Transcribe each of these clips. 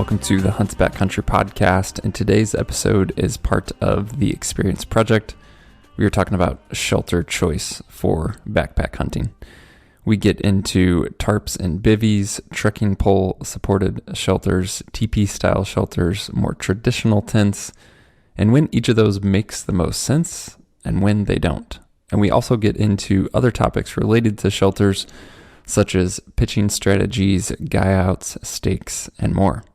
welcome to the Hunts Backcountry podcast, and today's episode is part of the Experience Project. We are talking about shelter choice for backpack hunting. We get into tarps and bivvies, trekking pole supported shelters, teepee style shelters, more traditional tents, and when each of those makes the most sense and when they don't. And we also get into other topics related to shelters, such as pitching strategies, guy outs, stakes, and more.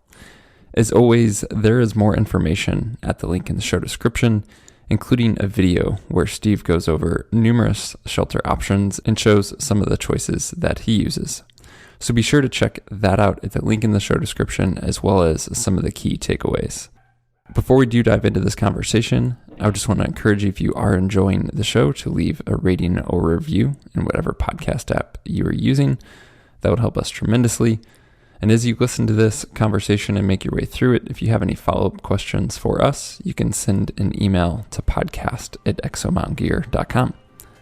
As always, there is more information at the link in the show description, including a video where Steve goes over numerous shelter options and shows some of the choices that he uses. So be sure to check that out at the link in the show description, as well as some of the key takeaways. Before we do dive into this conversation, I just want to encourage you, if you are enjoying the show, to leave a rating or review in whatever podcast app you are using. That would help us tremendously. And as you listen to this conversation and make your way through it, if you have any follow-up questions for us, you can send an email to podcast@exomountaingear.com.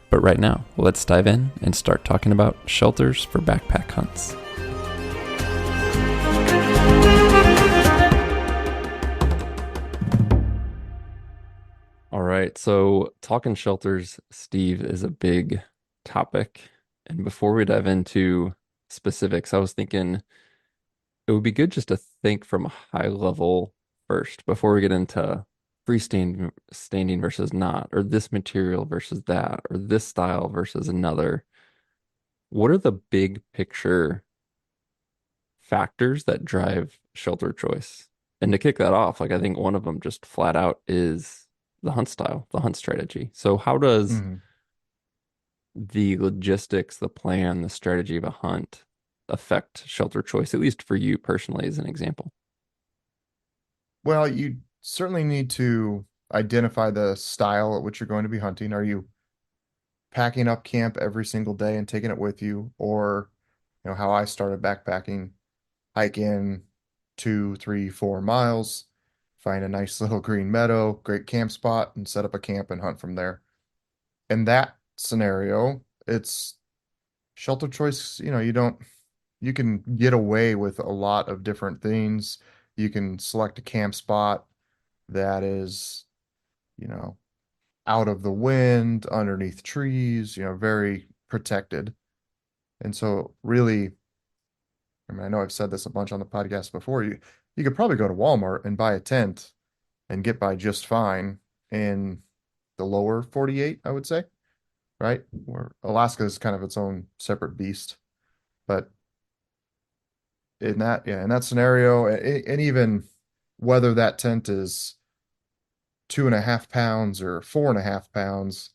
But right now, let's dive in and start talking about shelters for backpack hunts. All right, so talking shelters, Steve, is a big topic. And before we dive into specifics, I was thinking it would be good just to think from a high level first before we get into freestanding versus not, or this material versus that, or this style versus another. What are the big picture factors that drive shelter choice? And to kick that off, I think one of them just flat out is the hunt style, the hunt strategy. So how does the logistics, the plan, the strategy of a hunt affect shelter choice, at least for you personally, as an example? Well, you certainly need to identify the style at which you're going to be hunting. Are you packing up camp every single day and taking it with you? Or, how I started backpacking, hike in 2, 3, 4 miles, find a nice little green meadow, great camp spot, and set up a camp and hunt from there. In that scenario, it's shelter choice. You can get away with a lot of different things. You can select a camp spot that is, you know, out of the wind, underneath trees, very protected. And so really, I know I've said this a bunch on the podcast before, you could probably go to Walmart and buy a tent and get by just fine in the lower 48, I would say, right? Where Alaska is kind of its own separate beast. But in that scenario, and even whether that tent is 2.5 pounds or 4.5 pounds,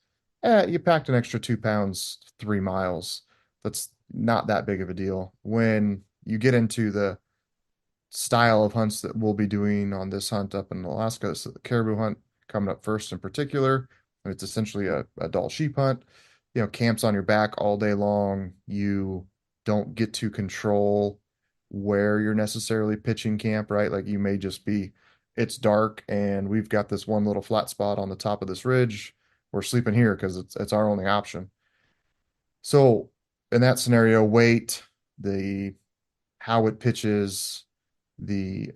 you packed an extra 2 pounds, 3 miles. That's not that big of a deal. When you get into the style of hunts that we'll be doing on this hunt up in Alaska, so the caribou hunt coming up first in particular, it's essentially a Dall sheep hunt. Camps on your back all day long. You don't get to control where you're necessarily pitching camp, right? Like you may just be, it's dark and we've got this one little flat spot on the top of this ridge. We're sleeping here because it's our only option. So in that scenario, weight, the how it pitches, the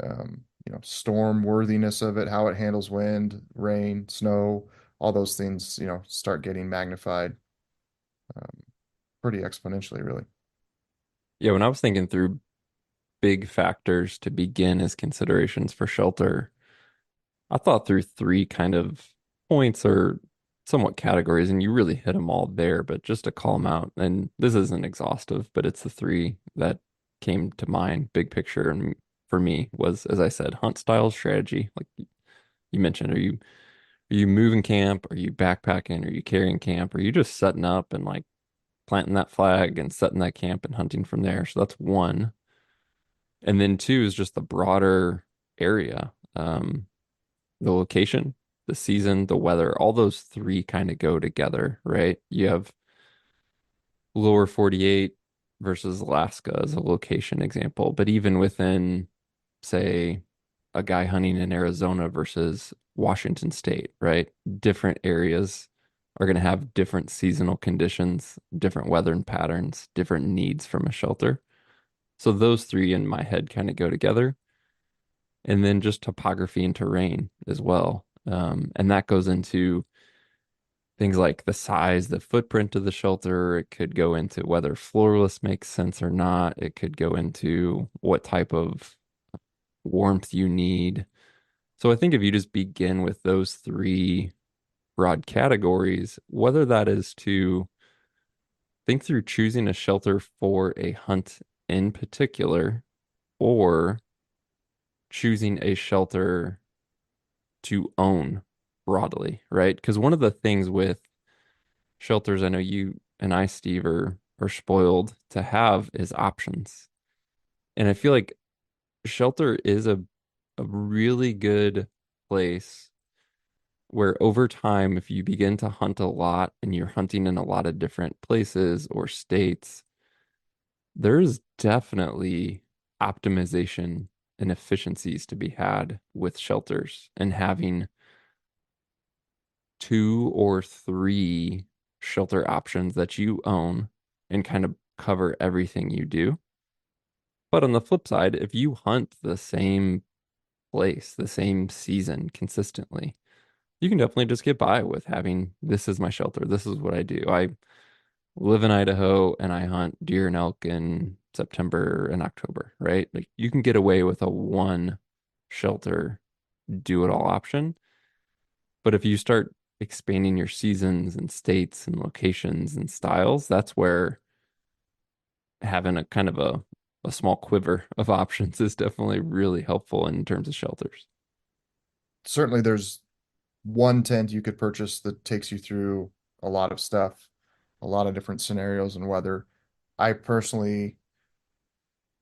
storm worthiness of it, how it handles wind, rain, snow, all those things, start getting magnified pretty exponentially, really. Yeah, when I was thinking through big factors to begin as considerations for shelter, I thought through three kind of points or somewhat categories, and you really hit them all there. But just to call them out, and this isn't exhaustive, but it's the three that came to mind, big picture, and for me was, as I said, hunt style strategy. Like you mentioned, are you moving camp? Are you backpacking? Are you carrying camp? Are you just setting up and like planting that flag and setting that camp and hunting from there? So that's one. And then two is just the broader area, the location, the season, the weather, all those three kind of go together, right? You have lower 48 versus Alaska as a location example, but even within, say, a guy hunting in Arizona versus Washington State, right? Different areas are going to have different seasonal conditions, different weather and patterns, different needs from a shelter. So those three in my head kind of go together. and then just topography and terrain as well. And that goes into things like the size, the footprint of the shelter. It could go into whether floorless makes sense or not. It could go into what type of warmth you need. So I think if you just begin with those three broad categories, whether that is to think through choosing a shelter for a hunt in particular, or choosing a shelter to own broadly, right? Because one of the things with shelters, I know you and I, Steve, are spoiled to have is options. And I feel like shelter is a really good place where over time, if you begin to hunt a lot and you're hunting in a lot of different places or states, there's definitely optimization and efficiencies to be had with shelters and having two or three shelter options that you own and kind of cover everything you do. But on the flip side, if you hunt the same place, the same season consistently, you can definitely just get by with having this is my shelter. This is what I do. I live in Idaho and I hunt deer and elk in September and October, right? Like you can get away with a one shelter do it all option. But if you start expanding your seasons and states and locations and styles, that's where having a kind of a small quiver of options is definitely really helpful in terms of shelters. Certainly, there's one tent you could purchase that takes you through a lot of stuff, a lot of different scenarios and weather. I personally,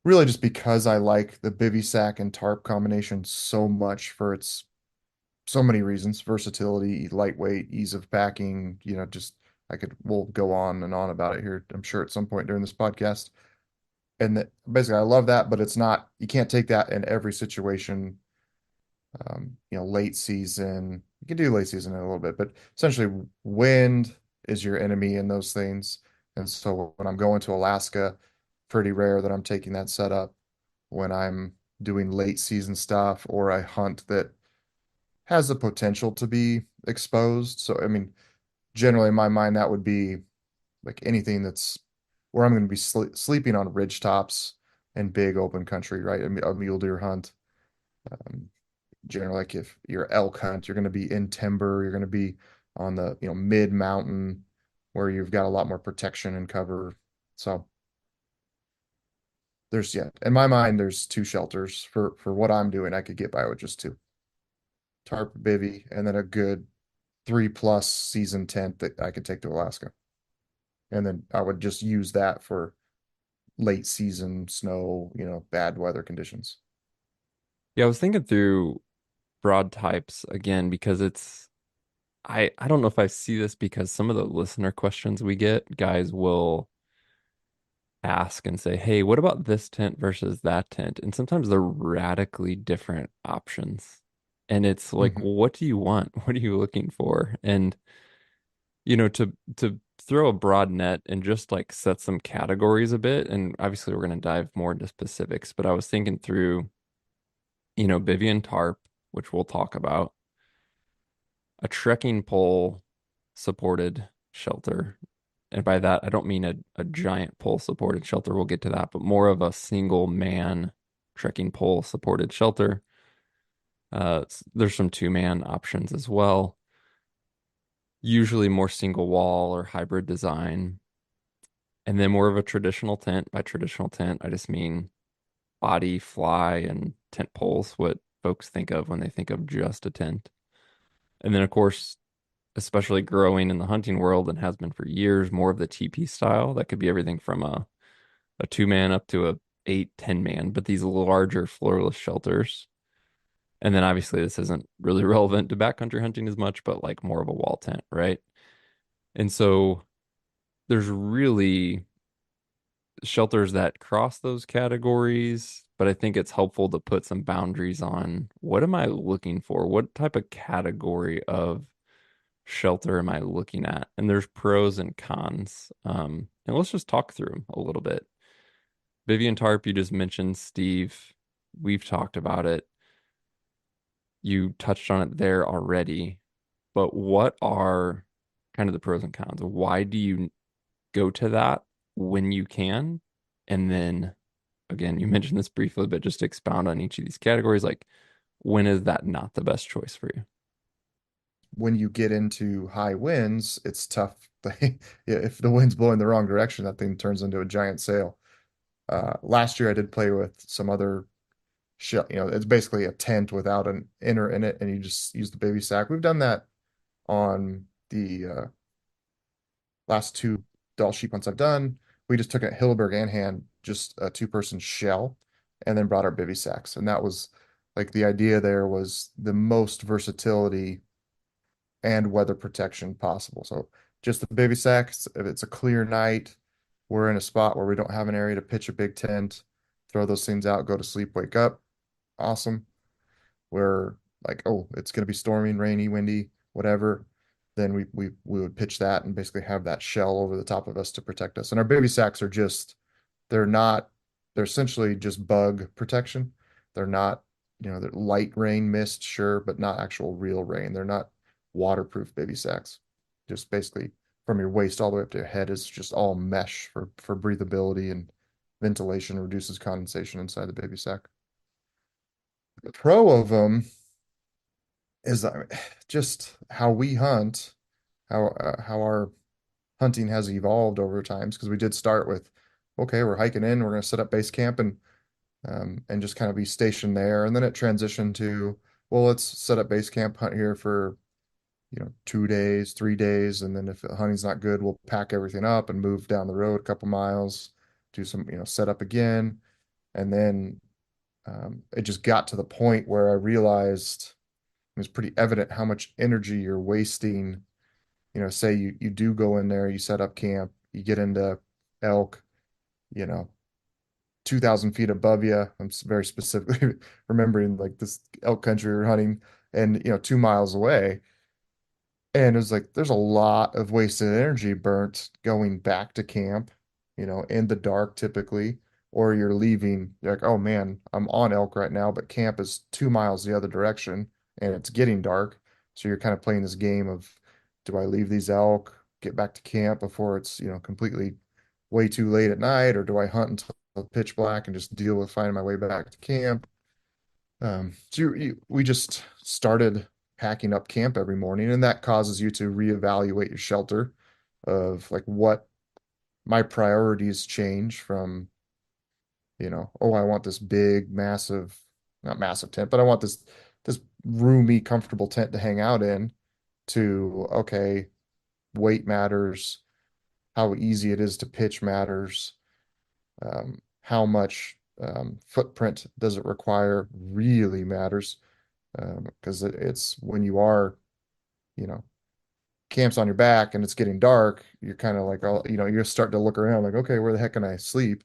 really just because I like the Bivy sack and tarp combination so much for its so many reasons, versatility, lightweight, ease of packing, just we'll go on and on about it here, I'm sure at some point during this podcast. And that basically I love that, but it's not, you can't take that in every situation. Late season, you can do late season in a little bit, but essentially wind is your enemy in those things. And so when I'm going to Alaska, pretty rare that I'm taking that setup. When I'm doing late season stuff or I hunt that has the potential to be exposed. So, I mean, generally in my mind, that would be like anything that's where I'm going to be sleeping on ridge tops and big open country, right? A mule deer hunt. Um, Generally, like if you're elk hunt, you're going to be in timber, you're going to be on the, mid mountain where you've got a lot more protection and cover. So yeah, in my mind, there's two shelters for what I'm doing. I could get by with just two. Tarp, bivy, and then a good 3+ season tent that I could take to Alaska. And then I would just use that for late season snow, bad weather conditions. Yeah, I was thinking through broad types again because I don't know if I see this because some of the listener questions we get, guys will ask and say, "Hey, what about this tent versus that tent?" And sometimes they're radically different options. And it's like, Mhm. well, what do you want? What are you looking for? And to throw a broad net and just like set some categories a bit, and obviously we're going to dive more into specifics, but I was thinking through, Bivy and Tarp, which we'll talk about, a trekking pole supported shelter. And by that, I don't mean a giant pole supported shelter. We'll get to that, but more of a single man trekking pole supported shelter. There's some two-man options as well. Usually more single wall or hybrid design. And then more of a traditional tent. By traditional tent, I just mean body, fly, and tent poles, what folks think of when they think of just a tent. And then, of course, especially growing in the hunting world and has been for years, more of the TP style. That could be everything from a two-man up to a 8, 10 man, but these larger floorless shelters. And then obviously this isn't really relevant to backcountry hunting as much, but like more of a wall tent, right? And so there's really shelters that cross those categories, but I think it's helpful to put some boundaries on what am I looking for? What type of category of shelter am I looking at? And there's pros and cons. And let's just talk through them a little bit. Vivian Tarp, you just mentioned, Steve. We've talked about it. You touched on it there already, but what are kind of the pros and cons? Why do you go to that when you can? And then again, you mentioned this briefly, but just to expound on each of these categories, like when is that not the best choice for you? When you get into high winds, it's tough. If the wind's blowing the wrong direction, that thing turns into a giant sail. Last year I did play with some other shell, it's basically a tent without an inner in it, and you just use the baby sack. We've done that on the last two doll sheep hunts I've done. We just took a Hilleberg and hand, just a two-person shell, and then brought our bivy sacks. And that was like the idea there was the most versatility and weather protection possible. So just the bivy sacks, if it's a clear night, we're in a spot where we don't have an area to pitch a big tent, throw those things out, go to sleep, wake up. Awesome. We're like, oh, it's going to be stormy, rainy, windy, whatever, then we would pitch that and basically have that shell over the top of us to protect us. And our baby sacks are just they're not they're essentially just bug protection. They're not, they're light rain, mist, sure, but not actual real rain. They're not waterproof baby sacks. Just basically from your waist all the way up to your head is just all mesh for breathability and ventilation, reduces condensation inside the baby sack. The pro of them is just how we hunt, how our hunting has evolved over times. Because we did start with, okay, we're hiking in, we're going to set up base camp and just kind of be stationed there, and then it transitioned to, well, let's set up base camp, hunt here for 2 days, 3 days, and then if the hunting's not good, we'll pack everything up and move down the road a couple miles, do some set up again, and then it just got to the point where I realized it was pretty evident how much energy you're wasting. Say you do go in there, you set up camp, you get into elk, you know, 2,000 feet above you. I'm very specifically remembering like this elk country we're hunting, and 2 miles away. And it was like there's a lot of wasted energy burnt going back to camp, in the dark typically, or you're leaving, you're like, oh man, I'm on elk right now, but camp is 2 miles the other direction and it's getting dark. So you're kind of playing this game of, do I leave these elk, get back to camp before it's, completely way too late at night, or do I hunt until pitch black and just deal with finding my way back to camp? We just started packing up camp every morning, and that causes you to reevaluate your shelter of like what my priorities change from, oh, I want this big, massive, not massive tent, but I want this roomy, comfortable tent to hang out in to, okay, weight matters, how easy it is to pitch matters, how much footprint does it require really matters. Because it's when you are, you know, camps on your back and it's getting dark, you're kind of like, oh, you're starting to look around like, okay, where the heck can I sleep?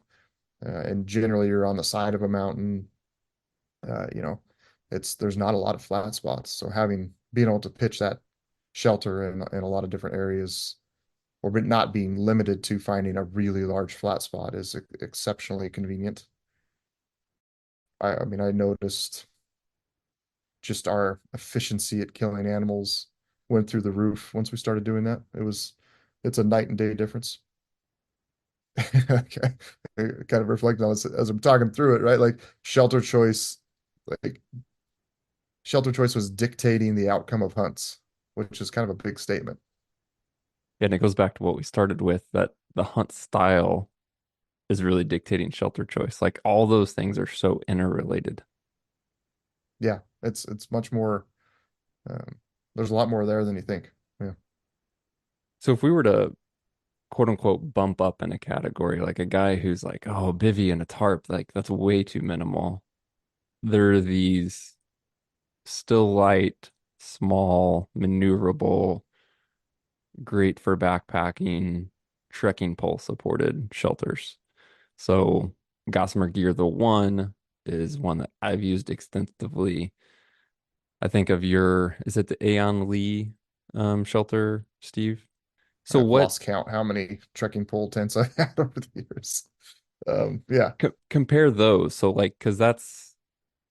And generally you're on the side of a mountain, uh, you know, there's not a lot of flat spots. So being able to pitch that shelter in a lot of different areas, or not being limited to finding a really large flat spot, is exceptionally convenient. I mean, I noticed just our efficiency at killing animals went through the roof once we started doing that. It's a night and day difference. Okay. Kind of reflecting on this as I'm talking through it, right? Like like shelter choice was dictating the outcome of hunts, which is kind of a big statement. And it goes back to what we started with, that the hunt style is really dictating shelter choice. Like all those things are so interrelated. Yeah, it's much more. Um, there's a lot more there than you think. Yeah. So if we were to quote unquote bump up in a category, like a guy who's like, oh, bivy and a tarp, like that's way too minimal. There are these still light, small, maneuverable, great for backpacking, trekking pole supported shelters. So Gossamer Gear the One is one that I've used extensively. I think of is it the Aeon Lee shelter, Steve? So I've what lost count how many trekking pole tents I've had over the years. Yeah. compare those? So like, because that's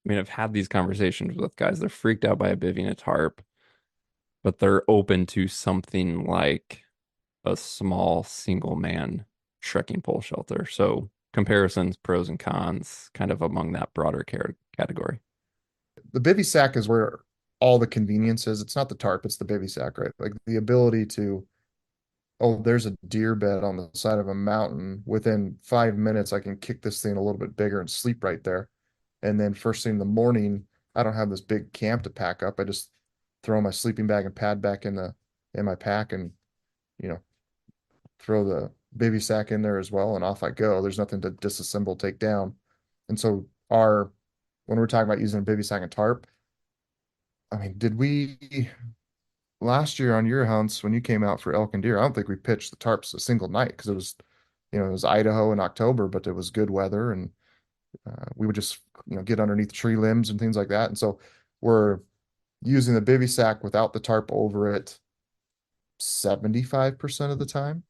I mean, I've had these conversations with guys. They're freaked out by a bivy and a tarp, but they're open to something like a small single man trekking pole shelter. So comparisons, pros and cons, kind of among that broader category. The bivy sack is where all the convenience is. It's not the tarp, it's the bivy sack, right? Like the ability to, oh, there's a deer bed on the side of a mountain. Within 5 minutes, I can kick this thing a little bit bigger and sleep right there. And then first thing in the morning, I don't have this big camp to pack up. I just throw my sleeping bag and pad back in my pack and, you know, throw the baby sack in there as well, and off I go. There's nothing to disassemble, take down. And so our when we're talking about using a baby sack and tarp, I mean, did we last year on your hunts when you came out for elk and deer? I don't think we pitched the tarps a single night because it was, it was Idaho in October, but it was good weather, and we would just, get underneath tree limbs and things like that. And so we're using the bivy sack without the tarp over it 75% of the time.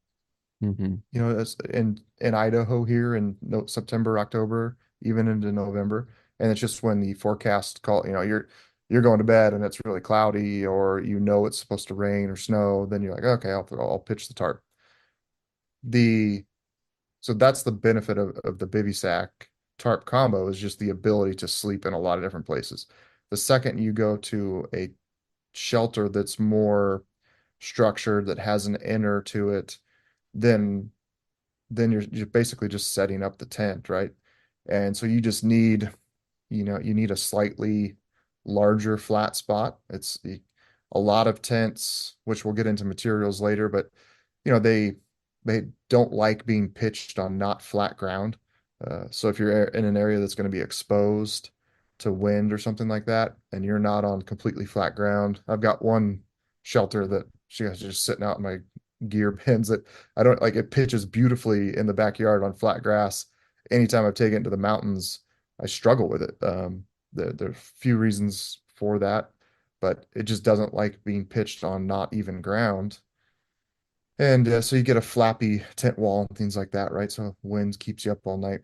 Hmm. That's in Idaho here in no, September, October, even into November. And it's just when the forecast call, you're going to bed and it's really cloudy, or it's supposed to rain or snow, then you're like, okay, I'll pitch the tarp. The So that's the benefit of the bivy sack tarp combo, is just the ability to sleep in a lot of different places. The second you go to a shelter that's more structured, that has an inner to it, then you're basically just setting up the tent, right? And so you just need, you need a slightly larger flat spot. A lot of tents, which we'll get into materials later, but they don't like being pitched on not flat ground. So if you're in an area that's going to be exposed to wind or something like that, and you're not on completely flat ground, I've got one shelter that she has just sitting out in my gear pins that I don't like. It pitches beautifully in the backyard on flat grass. Anytime I've taken it to the mountains, I struggle with it. There are a few reasons for that, but it just doesn't like being pitched on not even ground. And so you get a flappy tent wall and things like that, right? So wind keeps you up all night.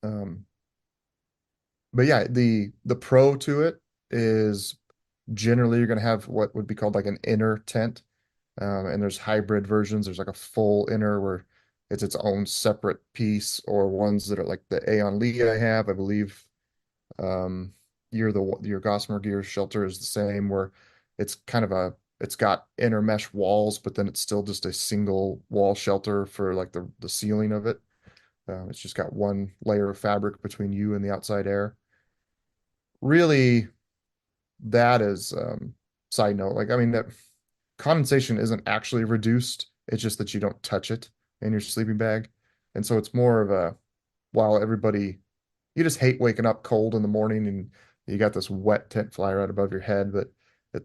Um, but yeah, the pro to it is generally you're going to have what would be called like an inner tent. And there's hybrid versions. There's like a full inner where it's its own separate piece, or ones that are like the Aeon Lee I have, I believe. Um, your Gossamer Gear shelter is the same, where it's got inner mesh walls, but then it's still just a single wall shelter for like the ceiling of it. It's just got one layer of fabric between you and the outside air. Really, that is side note. Like, I mean, that condensation isn't actually reduced. It's just that you don't touch it in your sleeping bag. And so it's more of a, while everybody, you just hate waking up cold in the morning and you got this wet tent fly right above your head. But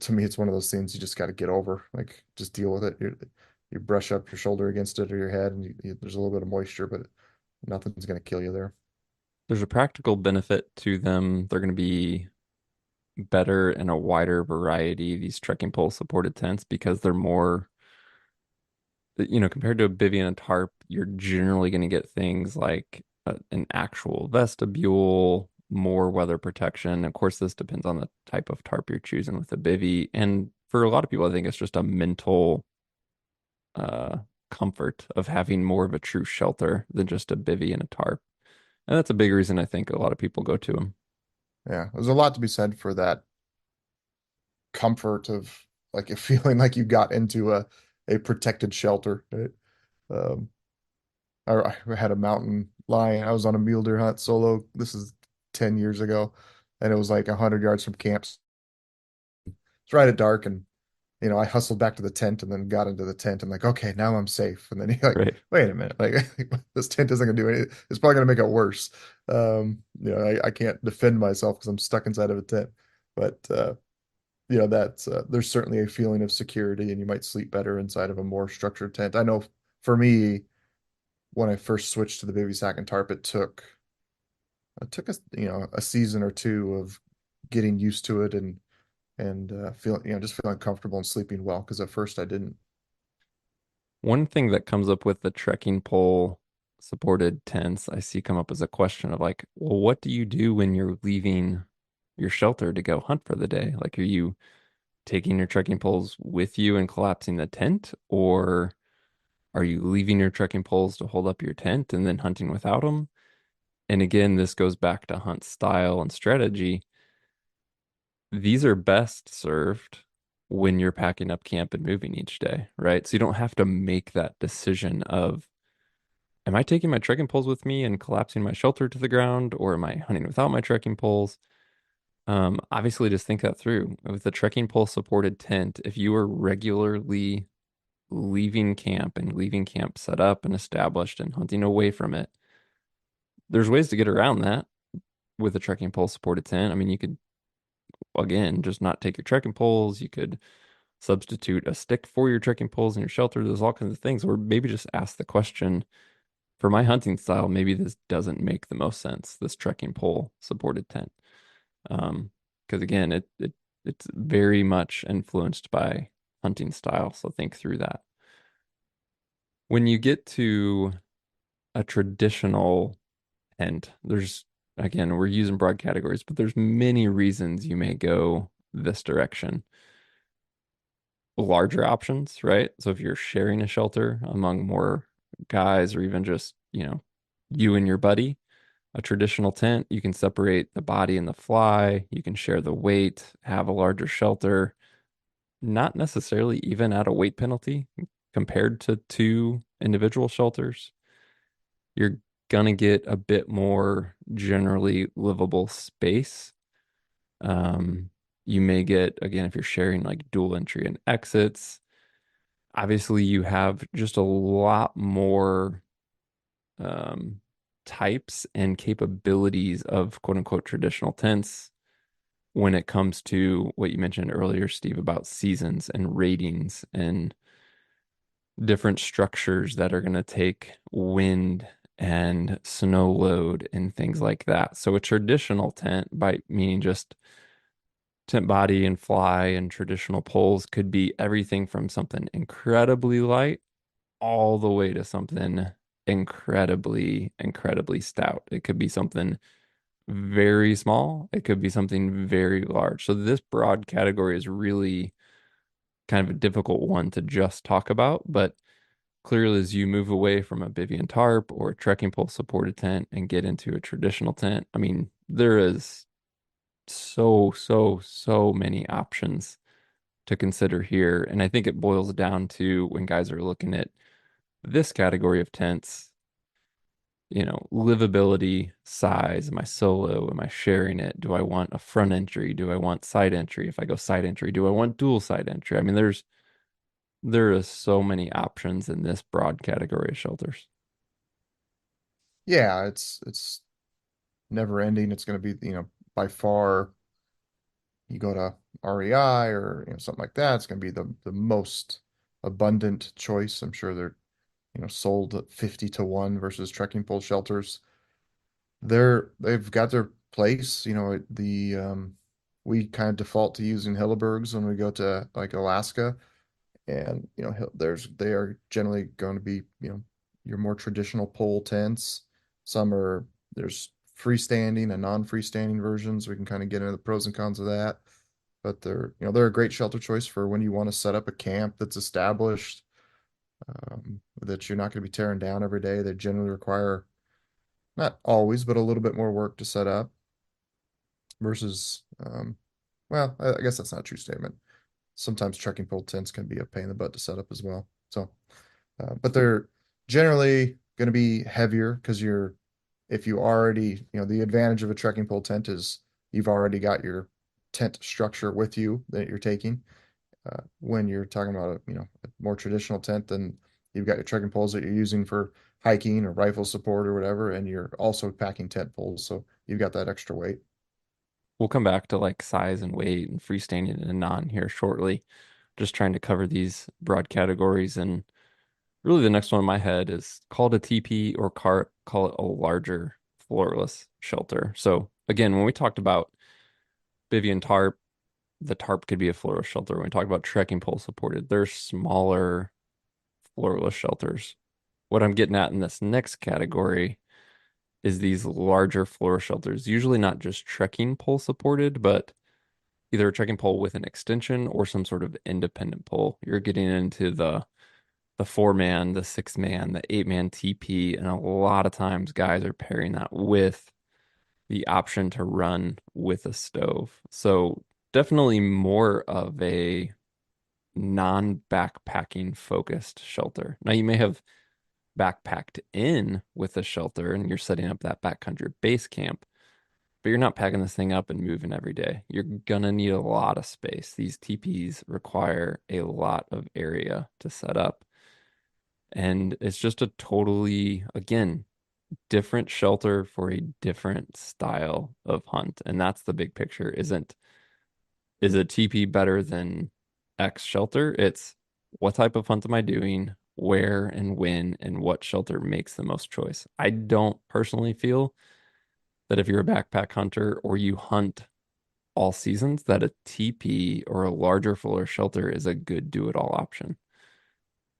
to me, it's one of those things you just got to get over. Like, just deal with it. You brush up your shoulder against it or your head, and there's a little bit of moisture, but nothing's going to kill you there. There's a practical benefit to them. They're going to be better in a wider variety, these trekking pole supported tents, because they're more, compared to a bivy and a tarp, you're generally going to get things like an actual vestibule, more weather protection. Of course, this depends on the type of tarp you're choosing with a bivy. And for a lot of people, I think it's just a mental uh, comfort of having more of a true shelter than just a bivy and a tarp. And that's a big reason I think a lot of people go to them. Yeah, there's a lot to be said for that comfort of like feeling like you got into a protected shelter, right? Um, I had a mountain lion. I was on a mule deer hunt solo. This is 10 years ago, and it was like 100 yards from camp. It's right at dark, and I hustled back to the tent and then got into the tent. I'm like, okay, now I'm safe. And then you're like, Right. wait a minute, like this tent isn't gonna do anything. It's probably gonna make it worse. I can't defend myself because I'm stuck inside of a tent. But that's there's certainly a feeling of security, and you might sleep better inside of a more structured tent. I know for me, when I first switched to the baby sack and tarp, it took us, a season or two of getting used to it, and feeling, just feeling comfortable and sleeping well, because at first I didn't. One thing that comes up with the trekking pole supported tents, I see come up as a question of like, well, what do you do when you're leaving your shelter to go hunt for the day? Like, are you taking your trekking poles with you and collapsing the tent, or are you leaving your trekking poles to hold up your tent and then hunting without them? And again, this goes back to hunt style and strategy. These are best served when you're packing up camp and moving each day, right? So you don't have to make that decision of, am I taking my trekking poles with me and collapsing my shelter to the ground, or am I hunting without my trekking poles? Obviously, just think that through. With the trekking pole supported tent, if you are regularly leaving camp and leaving camp set up and established and hunting away from it, there's ways to get around that with a trekking pole supported tent. I mean, you could, again, just not take your trekking poles. You could substitute a stick for your trekking poles in your shelter. There's all kinds of things. Or maybe just ask the question, for my hunting style, maybe this doesn't make the most sense, this trekking pole supported tent. Because again, it's very much influenced by hunting style. So think through that. When you get to a traditional tent, there's again, we're using broad categories, but there's many reasons you may go this direction. Larger options, right? So if you're sharing a shelter among more guys or even just, you and your buddy, a traditional tent, you can separate the body and the fly, you can share the weight, have a larger shelter, not necessarily even at a weight penalty compared to two individual shelters. You're gonna get a bit more generally livable space. Um, you may get, again, if you're sharing like dual entry and exits, obviously you have just a lot more um, types and capabilities of quote unquote traditional tents when it comes to what you mentioned earlier, Steve, about seasons and ratings and different structures that are going to take wind and snow load and things like that. So a traditional tent, by meaning just tent body and fly and traditional poles, could be everything from something incredibly light all the way to something incredibly, incredibly stout. It could be something very small. It could be something very large. So this broad category is really kind of a difficult one to just talk about, but clearly as you move away from a Bivy and tarp or a trekking pole supported tent and get into a traditional tent, I mean, there is so many options to consider here. And I think it boils down to when guys are looking at this category of tents, livability, size. Am I solo? Am I sharing it? Do I want a front entry? Do I want side entry? If I go side entry, do I want dual side entry? I mean, there is so many options in this broad category of shelters. Yeah, it's never ending. It's going to be, by far you go to REI or something like that, it's going to be the most abundant choice. I'm sure they're, sold at 50 to 1 versus trekking pole shelters. They've got their place, we kind of default to using Hillebergs when we go to like Alaska, and they are generally going to be, your more traditional pole tents. Some are There's freestanding and non-freestanding versions. We can kind of get into the pros and cons of that, but they're a great shelter choice for when you want to set up a camp that's established, that you're not going to be tearing down every day. They generally require, not always, but a little bit more work to set up versus, well, I guess that's not a true statement. Sometimes trekking pole tents can be a pain in the butt to set up as well. So, but they're generally going to be heavier because if you already, the advantage of a trekking pole tent is you've already got your tent structure with you that you're taking. When you're talking about a more traditional tent, then you've got your trekking poles that you're using for hiking or rifle support or whatever, and you're also packing tent poles, so you've got that extra weight. We'll come back to like size and weight and freestanding and non here shortly. Just trying to cover these broad categories. And really the next one in my head is call it a TP or call it a larger floorless shelter. So again, when we talked about Bivy and tarp, the tarp could be a floorless shelter. When we talk about trekking pole supported, there's smaller floorless shelters what I'm getting at in this next category is these larger floor shelters, usually not just trekking pole supported, but either a trekking pole with an extension or some sort of independent pole. You're getting into the 4-man, the 6-man, the 8-man TP, and a lot of times guys are pairing that with the option to run with a stove. So definitely more of a non-backpacking focused shelter. Now you may have backpacked in with a shelter and you're setting up that backcountry base camp, but you're not packing this thing up and moving every day. You're gonna need a lot of space. These teepees require a lot of area to set up. And it's just a totally, again, different shelter for a different style of hunt. And that's the big picture. Is a teepee better than X shelter? It's what type of hunt am I doing, where and when, and what shelter makes the most choice. I don't personally feel that if you're a backpack hunter or you hunt all seasons, that a teepee or a larger fuller shelter is a good do-it-all option.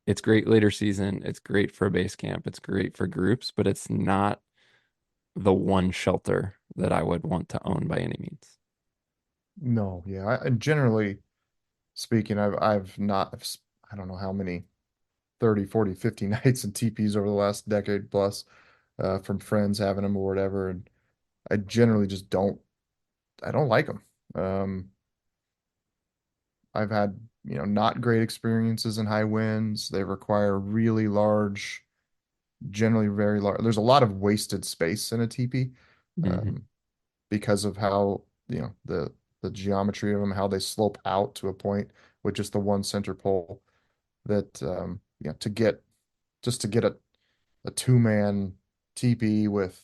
It's great later season. It's great for a base camp. It's great for groups, but it's not the one shelter that I would want to own by any means. No, yeah. Generally speaking, I've not, I don't know how many 30, 40, 50 nights in teepees over the last decade plus, from friends having them or whatever. And I generally just I don't like them. I've had, not great experiences in high winds. They require really large, generally very large. There's a lot of wasted space in a teepee, Hmm. um, because of how, the geometry of them, how they slope out to a point with just the one center pole that, to get just to get a two-man teepee with,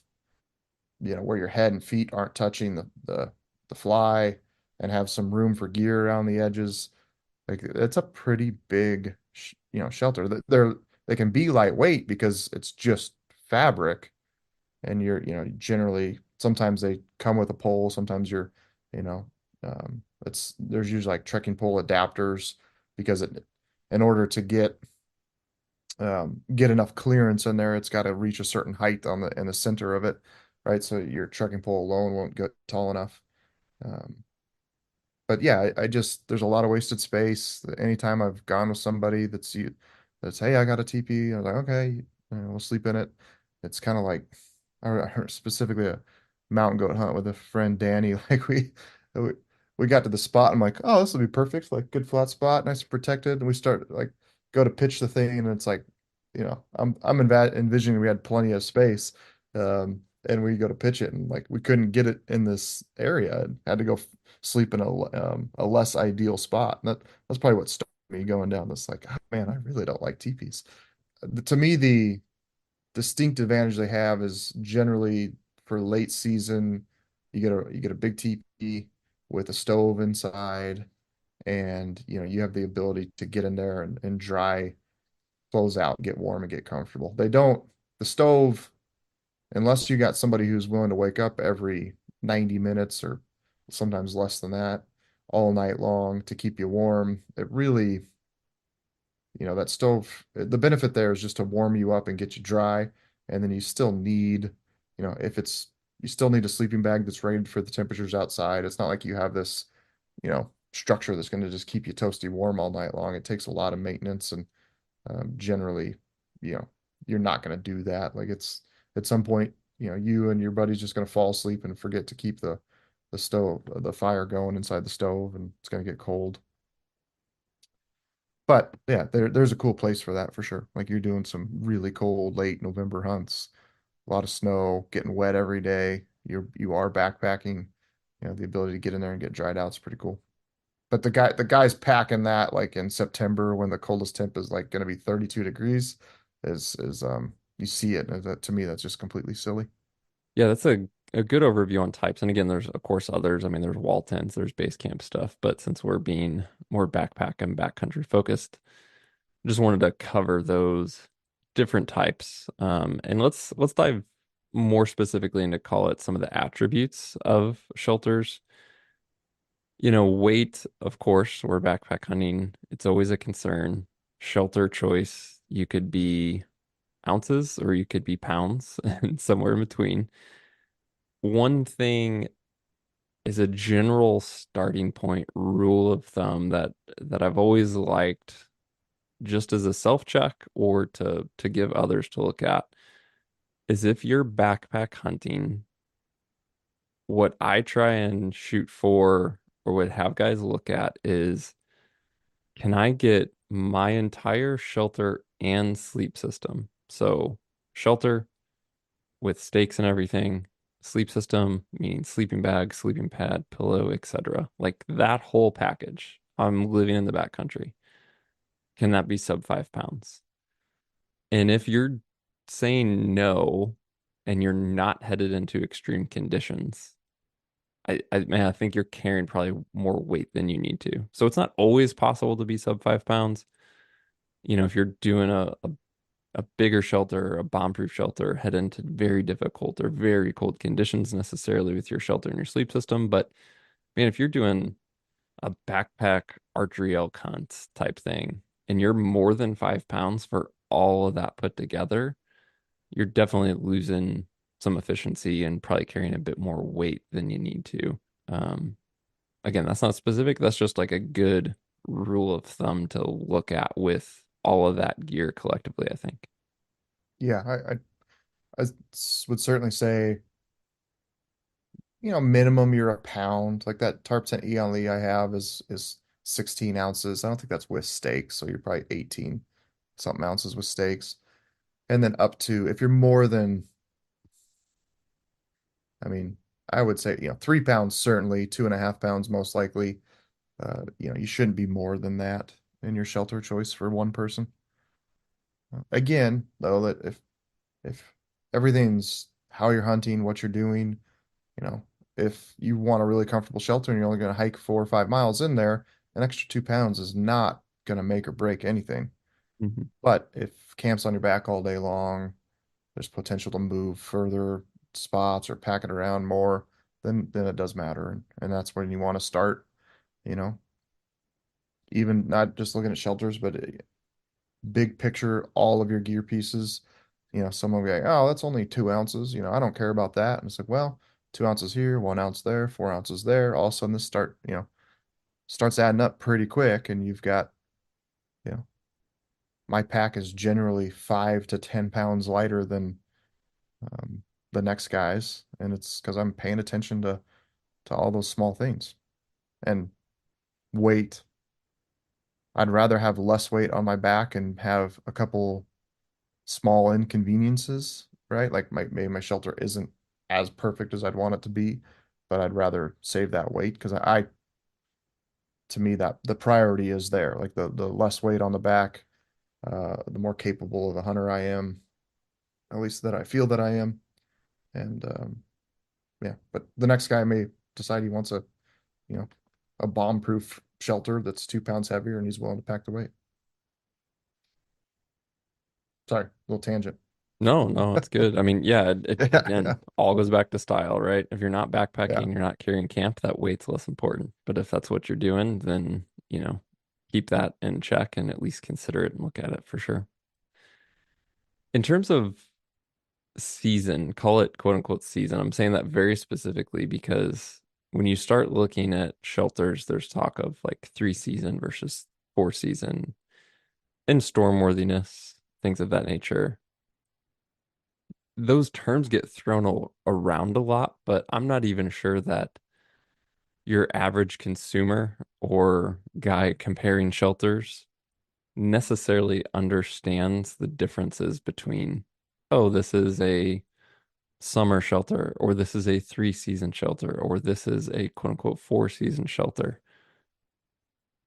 where your head and feet aren't touching the fly and have some room for gear around the edges. Like it's a pretty big, shelter. They can be lightweight because it's just fabric, and generally sometimes they come with a pole. Sometimes you know, it's there's usually like trekking pole adapters because in order to get enough clearance in there, it's got to reach a certain height in the center of it, right? So your trekking pole alone won't get tall enough. Um, but yeah, I just there's a lot of wasted space. Anytime I've gone with somebody that's hey, I got a TP, I was like, okay, we'll sleep in it. It's kind of like I heard specifically a mountain goat hunt with a friend Danny. Like we we got to the spot. I'm like, oh, this will be perfect. Like good flat spot, nice and protected. And we start like go to pitch the thing, and it's like, I'm envisioning we had plenty of space. And we go to pitch it, and like we couldn't get it in this area. And had to go sleep in a less ideal spot. And that's probably what started me going down this like, oh, man, I really don't like teepees. To me, the distinct advantage they have is generally for late season, you get a big teepee with a stove inside, and you have the ability to get in there and dry clothes out, get warm and get comfortable. They don't the stove, unless you got somebody who's willing to wake up every 90 minutes or sometimes less than that all night long to keep you warm. It really, that stove, the benefit there is just to warm you up and get you dry. And then you still need, if you still need a sleeping bag that's rated for the temperatures outside. It's not like you have this, structure that's going to just keep you toasty warm all night long. It takes a lot of maintenance, and generally, you know, you're not going to do that. Like it's at some point, you and your buddy's just going to fall asleep and forget to keep the fire going inside the stove, and it's going to get cold. But yeah, there's a cool place for that for sure. Like you're doing some really cold late November hunts, a lot of snow, getting wet every day. You are backpacking. The ability to get in there and get dried out is pretty cool. But the guys packing that like in September when the coldest temp is like going to be 32 degrees is you see it, and to me that's just completely silly. Yeah, that's a good overview on types. And again, there's of course others. I mean, there's wall tents, there's base camp stuff, but since we're being more backpack and backcountry focused, just wanted to cover those different types. And let's dive more specifically into call it some of the attributes of shelters. Weight, of course, we're backpack hunting. It's always a concern. Shelter choice, you could be ounces or you could be pounds and somewhere in between. One thing is a general starting point rule of thumb that I've always liked just as a self check or to give others to look at is if you're backpack hunting, what I try and shoot for or would have guys look at is can I get my entire shelter and sleep system? So shelter with stakes and everything, sleep system, meaning sleeping bag, sleeping pad, pillow, etc. Like that whole package. I'm living in the backcountry. Can that be sub 5 pounds? And if you're saying no and you're not headed into extreme conditions, man, I think you're carrying probably more weight than you need to. So it's not always possible to be sub 5 pounds. If you're doing a bigger shelter, a bomb-proof shelter, head into very difficult or very cold conditions necessarily with your shelter and your sleep system. But man, if you're doing a backpack archery elk hunt type thing and you're more than 5 pounds for all of that put together, you're definitely losing some efficiency and probably carrying a bit more weight than you need to. Um, Again, that's not specific. That's just like a good rule of thumb to look at with all of that gear collectively, I think. Yeah, would certainly say, minimum you're a pound. Like that Tarps and Eon Lee I have is 16 ounces. I don't think that's with steaks, so you're probably 18 something ounces with steaks. And then up to if you're more than, I mean, I would say, 3 pounds certainly, 2.5 pounds most likely. You shouldn't be more than that in your shelter choice for one person. Again, though, that if everything's how you're hunting, what you're doing, you know, if you want a really comfortable shelter and you're only going to hike 4 or 5 miles in there, an extra 2 pounds is not going to make or break anything. Mhm. But if camp's on your back all day long, there's potential to move further spots or pack it around more, then it does matter. And that's when you want to start, you know, even not just looking at shelters, but big picture, all of your gear pieces. Someone will be like, oh, that's only 2 ounces. I don't care about that. And it's like, well, 2 ounces here, 1 ounce there, 4 ounces there. All of a sudden this starts adding up pretty quick. And you've got, you know, my pack is generally 5 to 10 pounds lighter than um, the next guy's. And it's because I'm paying attention to all those small things. And weight, I'd rather have less weight on my back and have a couple small inconveniences, right? Like maybe my shelter isn't as perfect as I'd want it to be, but I'd rather save that weight because to me that the priority is there. Like the less weight on the back, the more capable of a hunter I am, at least that I feel that I am. And yeah, but the next guy may decide he wants you know, a bomb-proof shelter that's 2 pounds heavier and he's willing to pack the weight. Sorry, little tangent. No, no, it's good. I mean, yeah, it Yeah, yeah, again all goes back to style, right? If you're not yeah. backpacking, you're not carrying camp, that weight's less important. But if that's what you're doing, then, keep that in check and at least consider it and look at it for sure. In terms of season, call it quote unquote season. I'm saying that very specifically because when you start looking at shelters, there's talk of like 3 season versus 4 season and stormworthiness, things of that nature. Those terms get thrown around a lot, but I'm not even sure that your average consumer or guy comparing shelters necessarily understands the differences between, oh, this is a summer shelter, or this is a 3 season shelter, or this is a quote unquote 4 season shelter.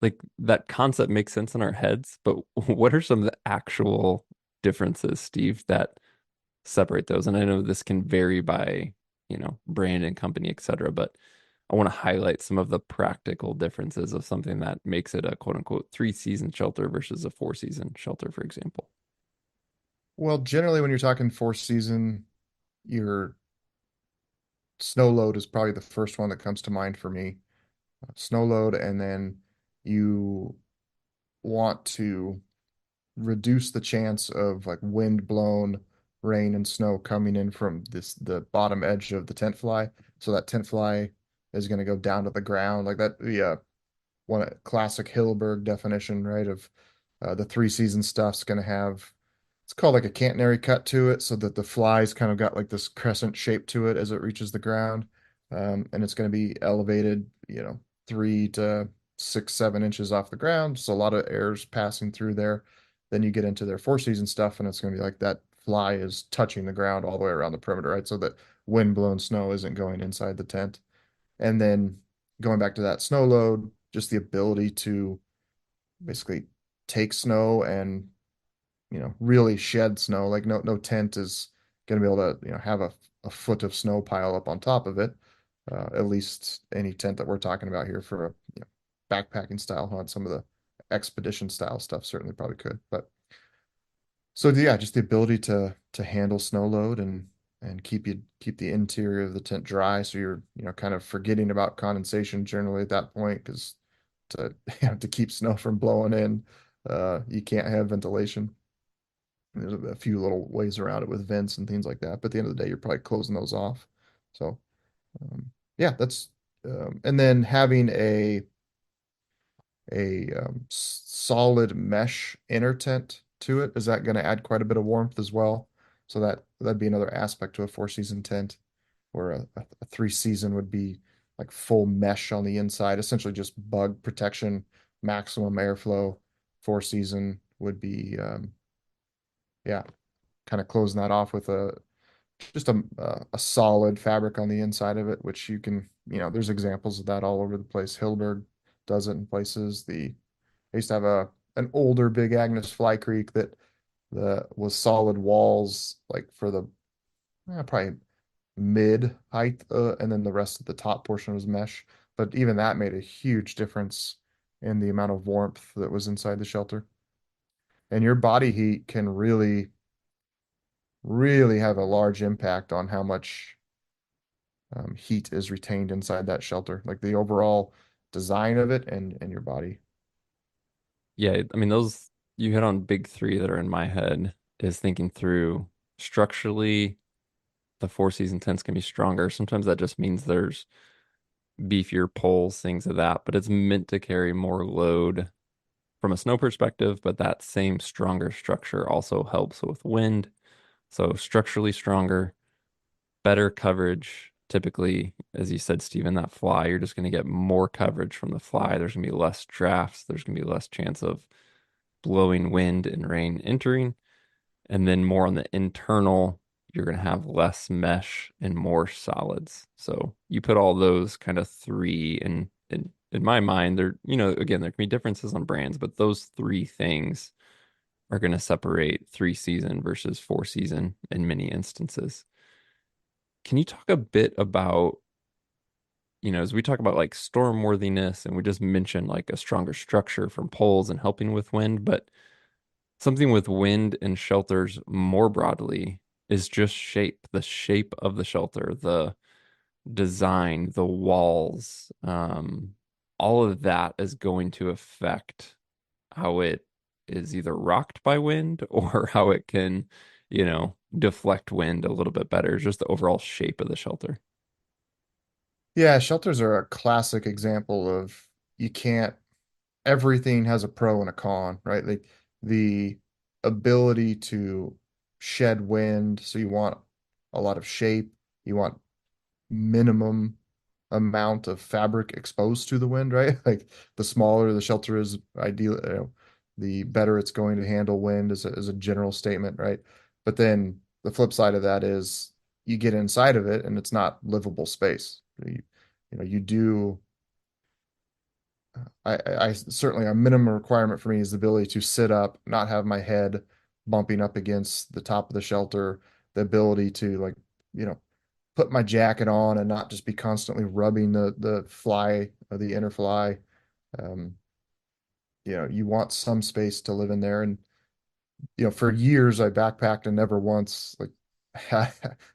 Like that concept makes sense in our heads, but what are some of the actual differences, Steve, that separate those? And I know this can vary by, brand and company, et cetera, but I want to highlight some of the practical differences of something that makes it a quote unquote 3 season shelter versus a 4 season shelter, for example. Well, generally when you're talking fourth season, your snow load is probably the first one that comes to mind for me. Snow load, and then you want to reduce the chance of like wind blown rain and snow coming in from the bottom edge of the tent fly. So that tent fly is going to go down to the ground like that. Yeah, one classic Hilberg definition, right? Of the three season stuff's going to have it's called like a catenary cut to it, so that the fly's kind of got like this crescent shape to it as it reaches the ground, and it's going to be elevated, 3 to 6, 7 inches off the ground. So a lot of air's passing through there. Then you get into their four season stuff, and it's going to be like that fly is touching the ground all the way around the perimeter, right? So that wind blown snow isn't going inside the tent. And then going back to that snow load, just the ability to basically take snow and really shed snow. Like no tent is going to be able to have a foot of snow pile up on top of it. At least any tent that we're talking about here for a backpacking style hunt. Some of the expedition style stuff certainly probably could. But so yeah, just the ability to handle snow load and keep the interior of the tent dry, so you're kind of forgetting about condensation generally at that point, because to to keep snow from blowing in, you can't have ventilation. There's a few little ways around it with vents and things like that, but at the end of the day, you're probably closing those off. So yeah, that's and then having a solid mesh inner tent to it, is that going to add quite a bit of warmth as well? So that'd be another aspect to a four season tent, where a three season would be like full mesh on the inside, essentially just bug protection, maximum airflow. Four season would be yeah, kind of closing that off with a solid fabric on the inside of it, which you can, there's examples of that all over the place. Hilberg does it in places. I used to have an older Big Agnes Fly Creek that the was solid walls, like for the probably mid height, and then the rest of the top portion was mesh. But even that made a huge difference in the amount of warmth that was inside the shelter. And your body heat can really have a large impact on how much heat is retained inside that shelter, like the overall design of it and your body. Yeah, I mean those you hit on big three that are in my head is thinking through structurally the four season tents can be stronger. Sometimes that just means there's beefier poles, things of that, but it's meant to carry more load from a snow perspective, but that same stronger structure also helps with wind. So structurally stronger, better coverage. Typically, as you said, Stephen, that fly, you're just going to get more coverage from the fly. There's going to be less drafts. There's going to be less chance of blowing wind and rain entering. And then more on the internal, you're going to have less mesh and more solids. So you put all those kind of three in my mind, there, again, there can be differences on brands, but those three things are going to separate three season versus four season in many instances. Can you talk a bit about, as we talk about like storm worthiness and we just mentioned like a stronger structure from poles and helping with wind, but something with wind and shelters more broadly is just shape, the shape of the shelter, the design, the walls, all of that is going to affect how it is either rocked by wind or how it can, deflect wind a little bit better. Just the overall shape of the shelter. Yeah, shelters are a classic example of you can't, everything has a pro and a con, right? Like the ability to shed wind, so you want a lot of shape, you want minimum amount of fabric exposed to the wind, right? Like the smaller the shelter is, ideal, the better it's going to handle wind as a general statement, right? But then the flip side of that is you get inside of it and it's not livable space. You do. I certainly, a minimum requirement for me is the ability to sit up, not have my head bumping up against the top of the shelter, the ability to like, you know, put my jacket on and not just be constantly rubbing the fly or the inner fly. Um, you want some space to live in there. And, for years I backpacked and never once like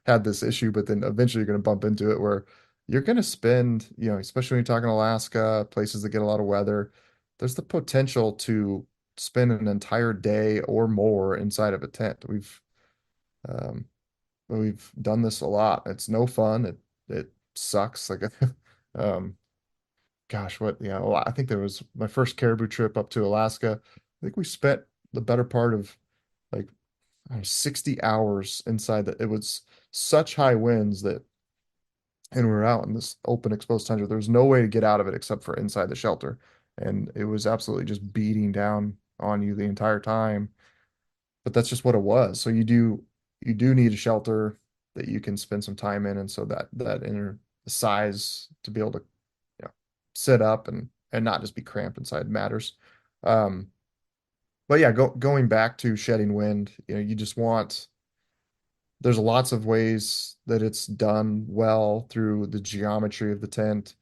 had this issue, but then eventually you're going to bump into it where you're going to spend, especially when you're talking Alaska, places that get a lot of weather, there's the potential to spend an entire day or more inside of a tent. Um, we've done this a lot. It's no fun. It sucks. Like, um, gosh, what, well, I think there was my first caribou trip up to Alaska. I think we spent the better part of like, I don't know, 60 hours inside it was such high winds that, and we were out in this open exposed tundra. There was no way to get out of it except for inside the shelter. And it was absolutely just beating down on you the entire time. But that's just what it was. So you do need a shelter that you can spend some time in, and so that inner size to be able to, you know, sit up and not just be cramped inside matters. Um, but yeah, going back to shedding wind, you just want there's lots of ways that it's done well through the geometry of the tent,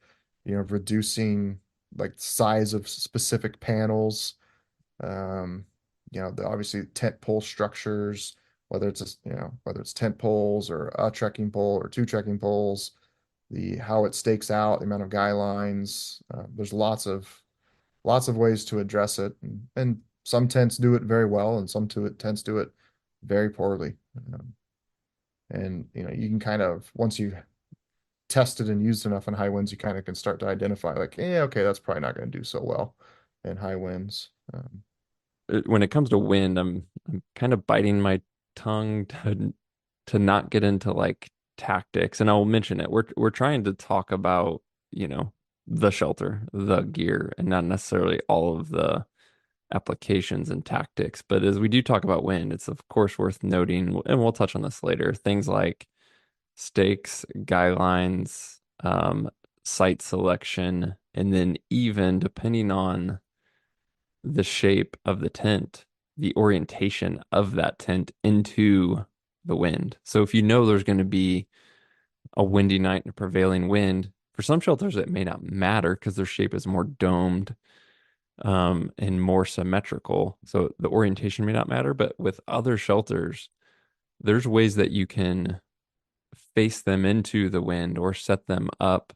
reducing like the size of specific panels, um, obviously tent pole structures, whether it's tent poles or a trekking pole or two trekking poles, the how it stakes out, the amount of guy lines. There's lots of ways to address it, and some tents do it very well, and some to it tents do it very poorly. And you can kind of once you've tested and used enough in high winds, you kind of can start to identify like, yeah, okay, that's probably not going to do so well in high winds. When it comes to wind, I'm kind of biting my tongue to not get into like tactics, and I'll mention it. We're trying to talk about, the shelter, the gear, and not necessarily all of the applications and tactics. But as we do talk about wind, it's of course worth noting, and we'll touch on this later, things like stakes, guy lines, site selection, and then even depending on the shape of the tent, the orientation of that tent into the wind. So if you know there's going to be a windy night and a prevailing wind, for some shelters it may not matter because their shape is more domed, and more symmetrical. So the orientation may not matter, but with other shelters, there's ways that you can face them into the wind or set them up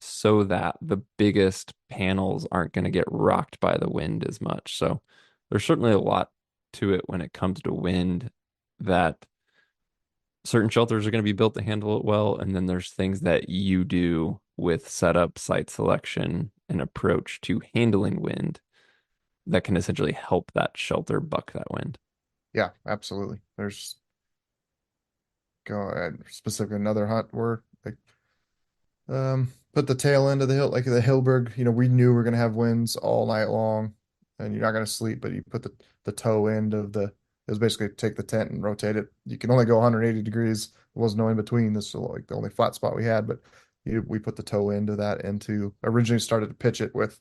so that the biggest panels aren't going to get rocked by the wind as much. So there's certainly a lot to it when it comes to wind, that certain shelters are going to be built to handle it well. And then there's things that you do with setup, site selection, and approach to handling wind that can essentially help that shelter buck that wind. Yeah, absolutely. There's go specifically another hunt where like put the tail end of the hill, like the Hillberg, we knew we were gonna have winds all night long, and you're not gonna sleep, but you put the toe end of it was basically take the tent and rotate it. You can only go 180 degrees. There was no in between. This was like the only flat spot we had, but we put the toe end of that into originally started to pitch it with,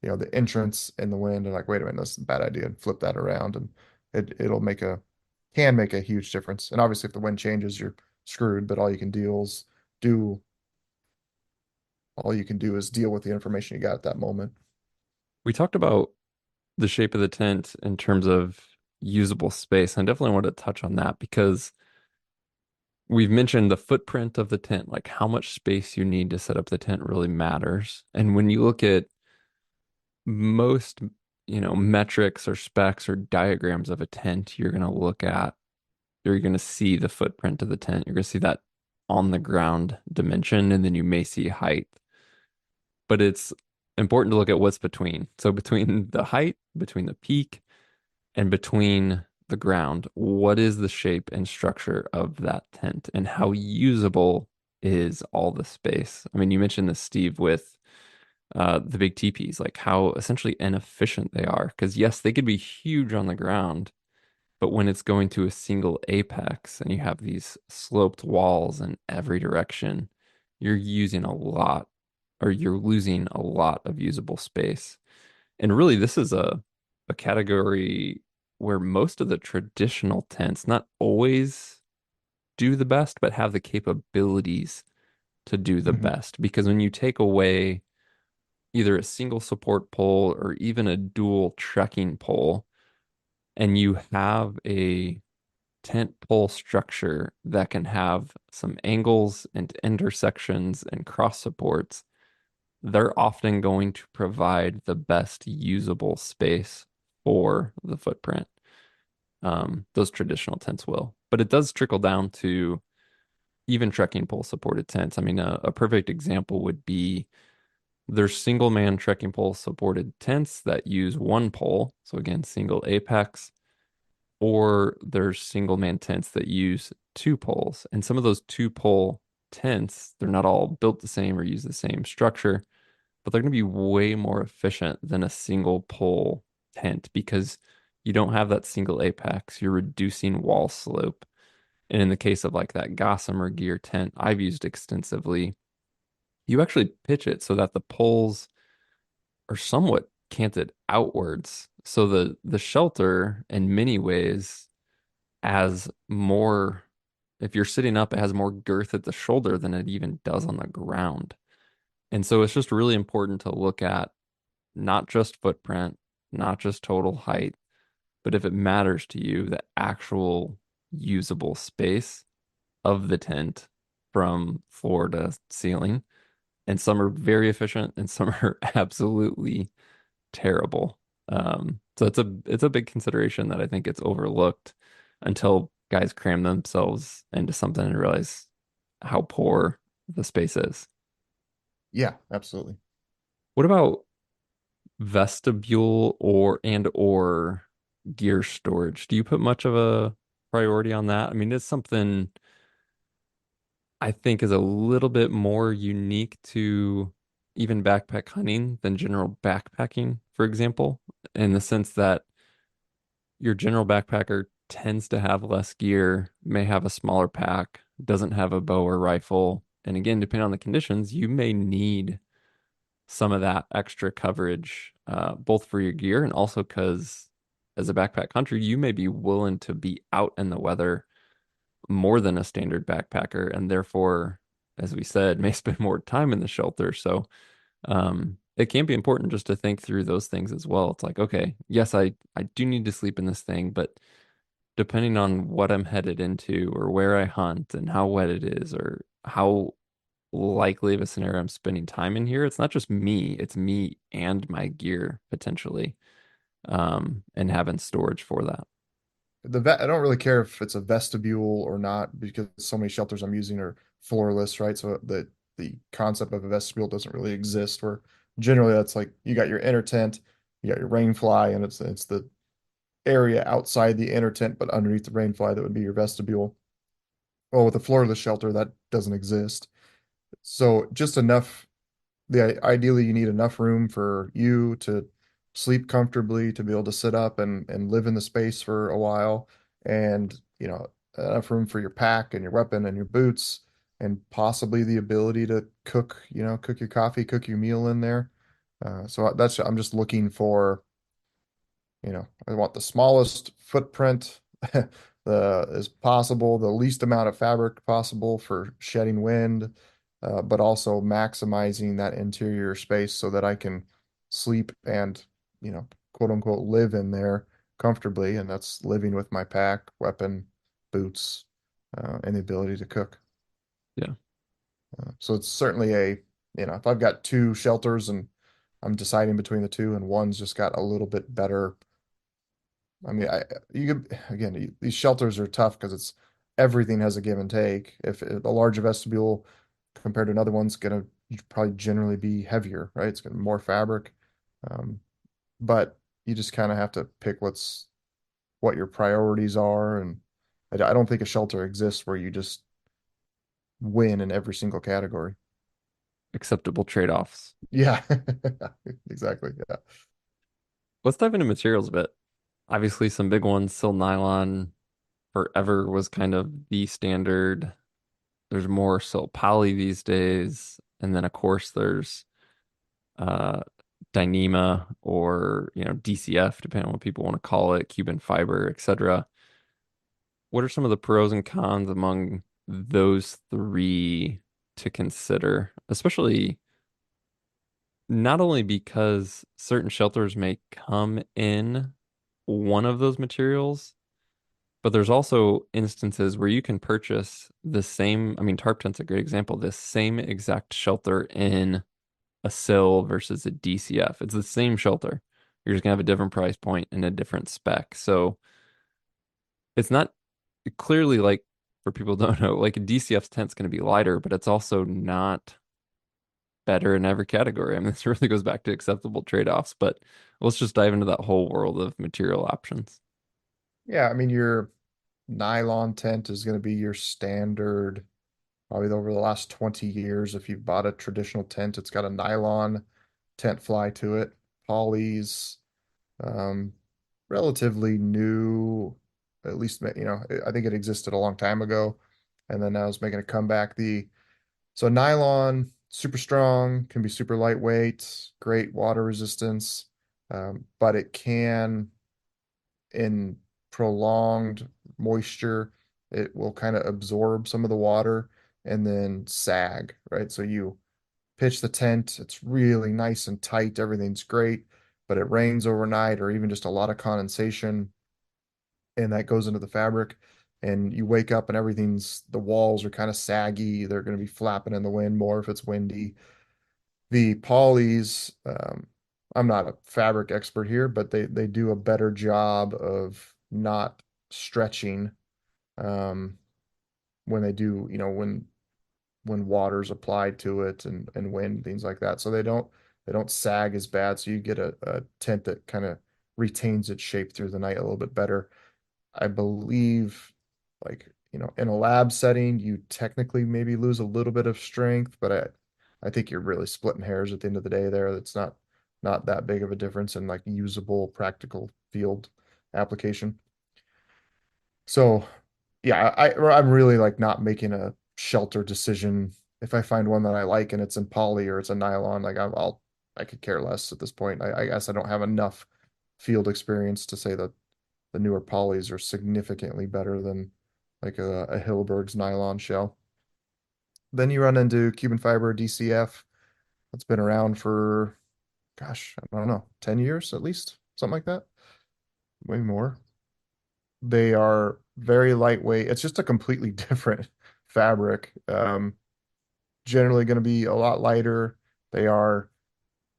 the entrance in the wind, and like, wait a minute, that's a bad idea, and flip that around, and it'll can make a huge difference. And obviously, if the wind changes, you're screwed. But do all you can do is deal with the information you got at that moment. We talked about the shape of the tent in terms of usable space. I definitely want to touch on that because we've mentioned the footprint of the tent, like how much space you need to set up the tent really matters. And when you look at most, metrics or specs or diagrams of a tent, you're going to see the footprint of the tent. You're going to see that on the ground dimension, and then you may see height. But it's important to look at what's between. So between the height, between the peak, and between the ground, what is the shape and structure of that tent, and how usable is all the space? I mean, you mentioned this, Steve, with the big teepees, like how essentially inefficient they are. Because yes, they could be huge on the ground, but when it's going to a single apex and you have these sloped walls in every direction, you're using a lot, or you're losing a lot of usable space. And really, this is a category where most of the traditional tents not always do the best, but have the capabilities to do the Mhm. best. Because when you take away either a single support pole or even a dual trekking pole, and you have a tent pole structure that can have some angles and intersections and cross supports, they're often going to provide the best usable space for the footprint. Those traditional tents will, but it does trickle down to even trekking pole supported tents. I mean, a perfect example would be there's single man trekking pole supported tents that use one pole. So again, single apex, or there's single man tents that use two poles. And some of those two pole tents, they're not all built the same or use the same structure, but they're going to be way more efficient than a single pole tent because you don't have that single apex. You're reducing wall slope. And in the case of like that Gossamer gear tent I've used extensively, you actually pitch it so that the poles are somewhat canted outwards. So the shelter in many ways has more, if you're sitting up, it has more girth at the shoulder than it even does on the ground. And so it's just really important to look at not just footprint, not just total height, but if it matters to you, the actual usable space of the tent from floor to ceiling. And some are very efficient and some are absolutely terrible. So it's a big consideration that I think gets overlooked until guys cram themselves into something and realize how poor the space is. Yeah, absolutely. What about vestibule or gear storage? Do you put much of a priority on that? I mean, it's something I think is a little bit more unique to even backpack hunting than general backpacking, for example, in the sense that your general backpacker tends to have less gear, may have a smaller pack, doesn't have a bow or rifle. And again, depending on the conditions, you may need some of that extra coverage, both for your gear and also because as a backpack hunter, you may be willing to be out in the weather more than a standard backpacker, and therefore, as we said, may spend more time in the shelter. So it can be important just to think through those things as well. It's like, okay, yes, I do need to sleep in this thing, but depending on what I'm headed into or where I hunt and how wet it is or how likely of a scenario I'm spending time in here, it's not just me, it's me and my gear potentially, and having storage for that. I don't really care if it's a vestibule or not because so many shelters I'm using are floorless, right? So the concept of a vestibule doesn't really exist. Where generally that's like you got your inner tent, you got your rain fly, and it's the area outside the inner tent, but underneath the rain fly that would be your vestibule. Well, with a floorless shelter, that doesn't exist. So just enough ideally you need enough room for you to sleep comfortably, to be able to sit up and live in the space for a while, and enough room for your pack and your weapon and your boots, and possibly the ability to cook, cook your coffee, cook your meal in there. So that's I want the smallest footprint as possible, the least amount of fabric possible for shedding wind, but also maximizing that interior space so that I can sleep and, quote unquote, live in there comfortably. And that's living with my pack, weapon, boots, and the ability to cook. Yeah. So it's certainly if I've got two shelters and I'm deciding between the two and one's just got a little bit better. I mean, you could again, these shelters are tough because it's everything has a give and take. If a larger vestibule compared to another one's gonna probably generally be heavier, right? It's gonna be more fabric. Um, but you just kind of have to pick what your priorities are, and I don't think a shelter exists where you just win in every single category. Acceptable trade-offs. Yeah, exactly. Yeah. Let's dive into materials a bit. Obviously, some big ones, silnylon forever was kind of the standard. There's more silpoly these days. And then, of course, there's uh, Dyneema or, DCF, depending on what people want to call it, Cuban fiber, etc. What are some of the pros and cons among those three to consider, especially not only because certain shelters may come in one of those materials, but there's also instances where you can purchase the same, I mean, tarp tent's a great example, this same exact shelter in a sill versus a DCF. It's the same shelter, You're just gonna have a different price point and a different spec. So it's not clearly like for people who don't know, like a DCF's tent's gonna be lighter, but it's also not better in every category. I mean, this really goes back to acceptable trade-offs, but let's just dive into that whole world of material options. Yeah, I mean, your nylon tent is going to be your standard. Probably over the last 20 years, if you've bought a traditional tent, it's got a nylon tent fly to it. Polys, um, relatively new, at least, I think it existed a long time ago, and then now it's making a comeback. So nylon, super strong, can be super lightweight, great water resistance, but it can, in prolonged moisture, it will kind of absorb some of the water and then sag, right? So you pitch the tent, it's really nice and tight, everything's great, but it rains overnight or even just a lot of condensation, and that goes into the fabric. And you wake up and the walls are kind of saggy. They're going to be flapping in the wind more if it's windy. The polys, I'm not a fabric expert here, but they do a better job of not stretching, um, when they do, when water's applied to it and wind, things like that. So they don't sag as bad. So you get a tent that kind of retains its shape through the night a little bit better. I believe, like, in a lab setting, you technically maybe lose a little bit of strength, but I think you're really splitting hairs at the end of the day there. That's not that big of a difference in like usable, practical field application. So yeah, I'm really like not making a shelter decision. If I find one that I like and it's in poly or it's a nylon, like I could care less at this point. I guess I don't have enough field experience to say that the newer polys are significantly better than like a Hilleberg's nylon shell. Then you run into Cuban fiber DCF. That's been around for, gosh, I don't know, 10 years at least, something like that, maybe more. They are very lightweight. It's just a completely different fabric. Generally going to be a lot lighter. They are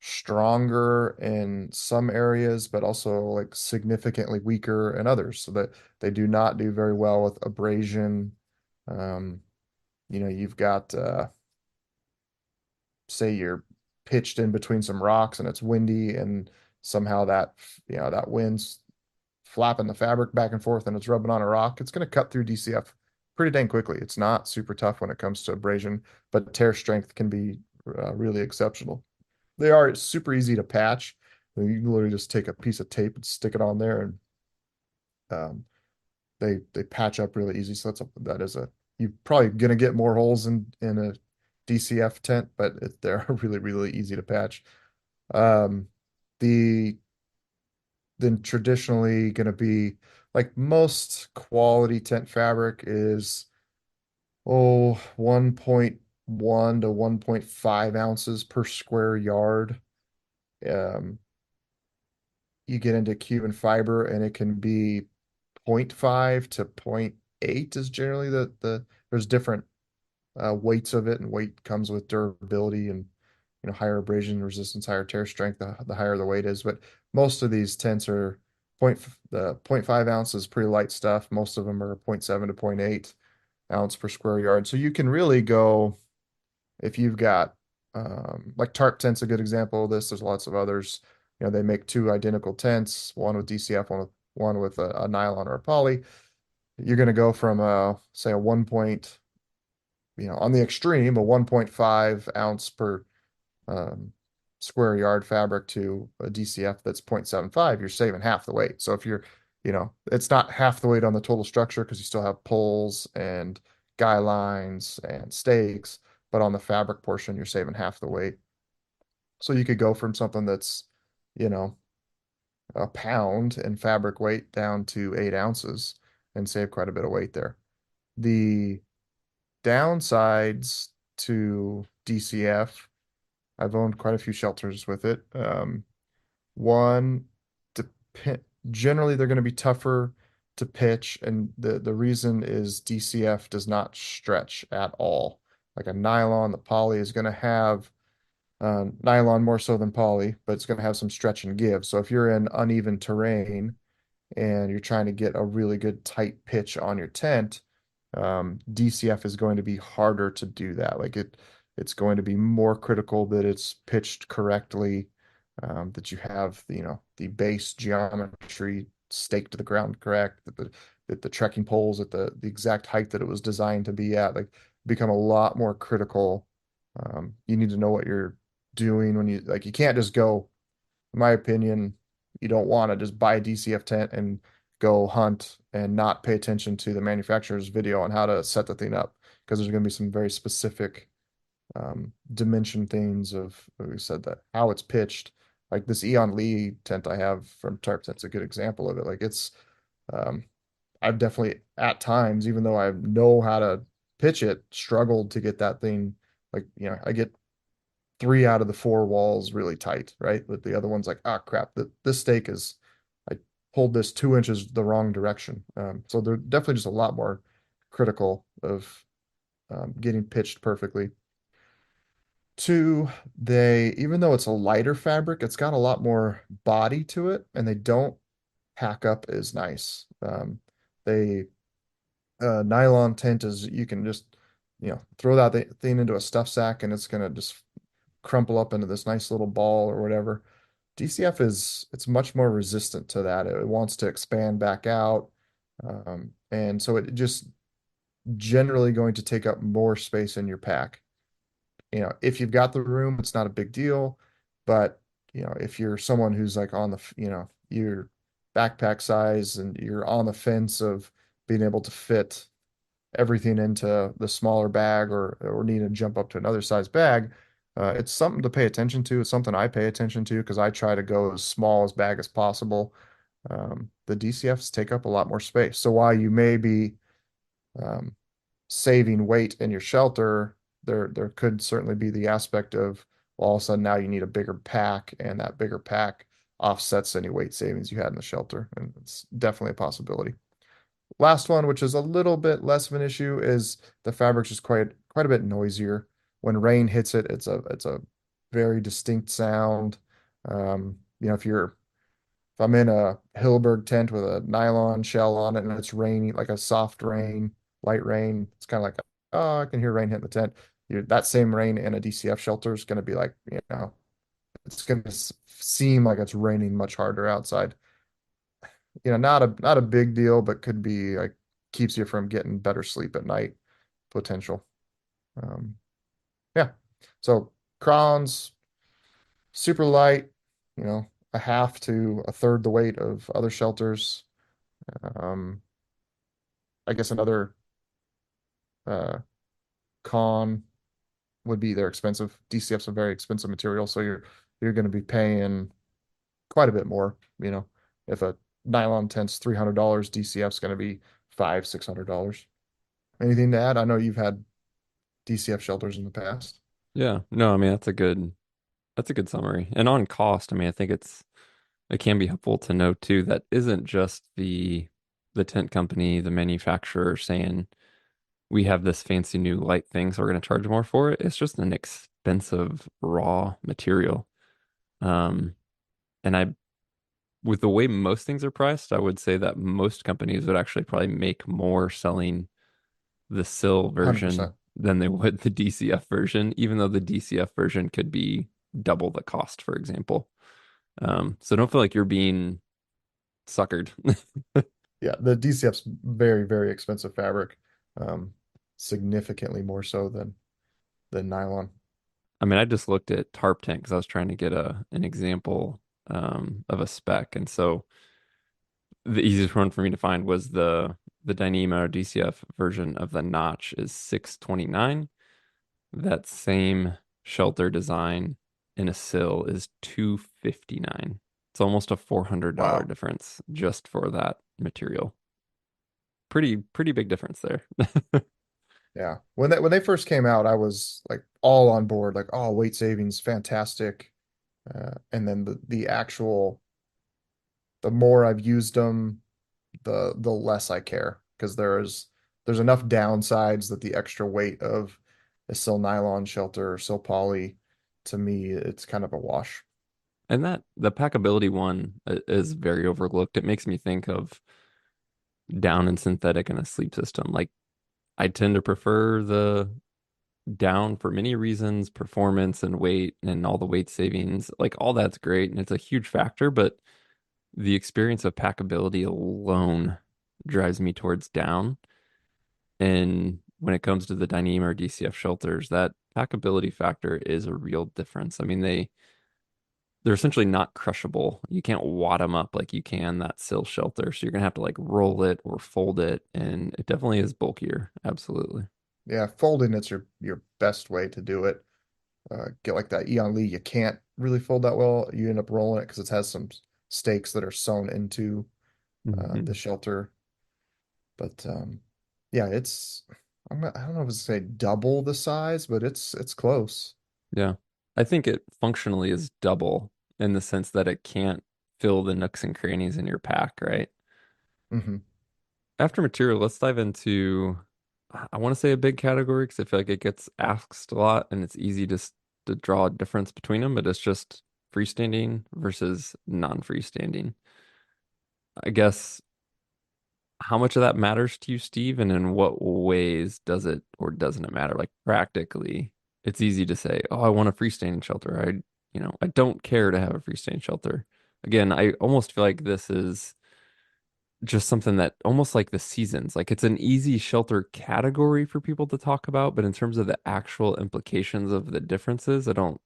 stronger in some areas, but also like significantly weaker in others, so that they do not do very well with abrasion. Um, you've got, say you're pitched in between some rocks and it's windy, and somehow that wind's flapping the fabric back and forth and it's rubbing on a rock. It's going to cut through DCF pretty dang quickly. It's not super tough when it comes to abrasion, but tear strength can be really exceptional. They are super easy to patch. You can literally just take a piece of tape and stick it on there, and um, they patch up really easy. So you're probably gonna get more holes in a DCF tent, but they're really easy to patch. Um, the then traditionally gonna be like most quality tent fabric is 1.1 to 1.5 ounces per square yard. Um, you get into Cuban fiber and it can be zero point 0.5 to zero point 0.8 is generally there's different weights of it, and weight comes with durability and higher abrasion resistance, higher tear strength, the higher the weight is. But most of these tents are the zero point 0.5 ounce is pretty light stuff. Most of them are 0.7 to zero point 0.8 ounce per square yard. So you can really go, if you've got, like tarp tent's a good example of this. There's lots of others. They make two identical tents, one with DCF, one with a nylon or a poly. You're going to go from say a 1 point, on the extreme, a 1.5 ounce per um, square yard fabric to a DCF that's 0.75. You're saving half the weight. So if it's not half the weight on the total structure because you still have poles and guy lines and stakes, but on the fabric portion, you're saving half the weight. So you could go from something that's, you know, a pound in fabric weight down to 8 ounces and save quite a bit of weight there. The downsides to DCF, I've owned quite a few shelters with it. One, dep generally they're going to be tougher to pitch, and the reason is DCF does not stretch at all. Like a nylon, the poly is going to have Nylon more so than poly, but it's going to have some stretch and give. So if you're in uneven terrain and you're trying to get a really good tight pitch on your tent, DCF is going to be harder to do that. It's going to be more critical that it's pitched correctly, that you have the base geometry staked to the ground correct, that the trekking poles at the exact height that it was designed to be at, like become a lot more critical. You need to know what you're doing when you can't just go, in my opinion, you don't want to just buy a DCF tent and go hunt and not pay attention to the manufacturer's video on how to set the thing up, because there's going to be some very specific dimension things of, like we said, that how it's pitched. Like this Eon Lee tent I have from Tarps, that's a good example of it. Um, I've definitely at times, even though I know how to pitch it, struggled to get that thing. Like, I get three out of the four walls really tight, right? But the other one's like, ah, crap, this stake is, I pulled this 2 inches the wrong direction. So they're definitely just a lot more critical of getting pitched perfectly. Two, even though it's a lighter fabric, it's got a lot more body to it, and they don't pack up as nice. They Nylon tent is, you can just throw that thing into a stuff sack and it's gonna just crumple up into this nice little ball or whatever. DCF it's much more resistant to that. It wants to expand back out. And so it just generally going to take up more space in your pack. If you've got the room, it's not a big deal. But, if you're someone who's like on your backpack size and you're on the fence of being able to fit everything into the smaller bag, or need to jump up to another size bag, it's something to pay attention to. It's something I pay attention to because I try to go as small as bag as possible. The DCFs take up a lot more space. So while you may be um, saving weight in your shelter, there could certainly be the aspect of, well, all of a sudden now you need a bigger pack, and that bigger pack offsets any weight savings you had in the shelter, and it's definitely a possibility. Last one, which is a little bit less of an issue, is the fabric's just quite a bit noisier. When rain hits it, it's a very distinct sound. If I'm in a Hillberg tent with a nylon shell on it and it's raining, like a soft rain, light rain, it's kind of like, oh, I can hear rain hitting the tent. That same rain in a DCF shelter is going to be like, it's going to seem like it's raining much harder outside. Not a big deal, but could be like, keeps you from getting better sleep at night potential. Um, yeah. So crowns, super light, you know, a half to a third the weight of other shelters. Um, I guess another uh, con would be they're expensive. DCF's a very expensive material, so you're going to be paying quite a bit more. If a nylon tent's $300, DCF's going to be $600. Anything to add? I know you've had DCF shelters in the past. Yeah, no, I mean that's a good summary. And on cost, I mean I think it can be helpful to know too that isn't just the tent company, the manufacturer saying we have this fancy new light thing, so we're going to charge more for it. It's just an expensive raw material. Um, and with the way most things are priced, I would say that most companies would actually probably make more selling the Sil version 100%. than they would the DCF version, even though the DCF version could be double the cost, for example. So don't feel like you're being suckered. Yeah, the DCF's very, very expensive fabric. Um, Significantly more so than nylon. I mean, I just looked at Tarp Tank because I was trying to get an example of a spec, and so the easiest one for me to find was the Dyneema or DCF version of the notch is 629. That same shelter design in a sill is 259. It's almost a $400 Wow. difference just for that material. Pretty big difference there. Yeah. When they first came out, I was like all on board, like, oh, weight savings, fantastic. And then the more I've used them, the less I care, because there's enough downsides that the extra weight of a sil nylon shelter or sil poly to me, it's kind of a wash. And that the packability one is very overlooked. It makes me think of down and synthetic in a sleep system. Like I tend to prefer the down for many reasons, performance and weight and all the weight savings. Like all that's great and it's a huge factor, but the experience of packability alone drives me towards down. And when it comes to the Dyneema or DCF shelters, that packability factor is a real difference. I mean, they're essentially not crushable. You can't wad them up like you can that sill shelter. So you're gonna have to like roll it or fold it, and it definitely is bulkier. Absolutely. Yeah, folding it's your best way to do it. Get like that Eon Lee, you can't really fold that well. You end up rolling it because it has some stakes that are sewn into the Hmm. shelter. But yeah, I don't know if it's say double the size, but it's close. Yeah. I think it functionally is double in the sense that it can't fill the nooks and crannies in your pack, right? Hmm. After material, let's dive into, I want to say a big category because I feel like it gets asked a lot and it's easy to draw a difference between them, but it's just freestanding versus non-freestanding. I guess how much of that matters to you, Steve, and in what ways does it or doesn't it matter? Like practically, it's easy to say, "Oh, I want a freestanding shelter." I don't care to have a freestanding shelter. Again, I almost feel like this is just something that almost like the seasons, like it's an easy shelter category for people to talk about, but in terms of the actual implications of the differences, I don't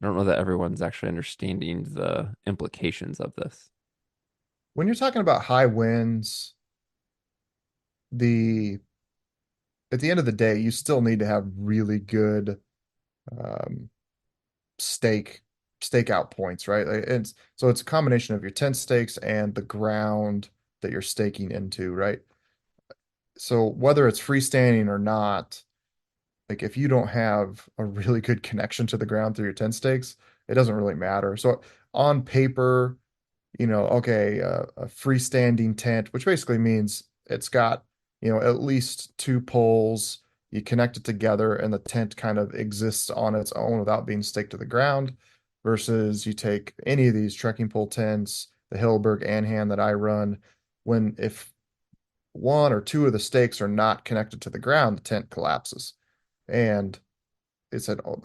know that everyone's actually understanding the implications of this. When you're talking about high winds, the at the end of the day, you still need to have really good um, stake stakeout points, right? So it's a combination of your tent stakes and the ground that you're staking into, right? So whether it's freestanding or not, like if you don't have a really good connection to the ground through your tent stakes, it doesn't really matter. So on paper, okay, a freestanding tent, which basically means it's got, at least two poles. You connect it together, and the tent kind of exists on its own without being staked to the ground. Versus you take any of these trekking pole tents, the Hillberg and hand that I run, when if one or two of the stakes are not connected to the ground, the tent collapses. And it said, oh,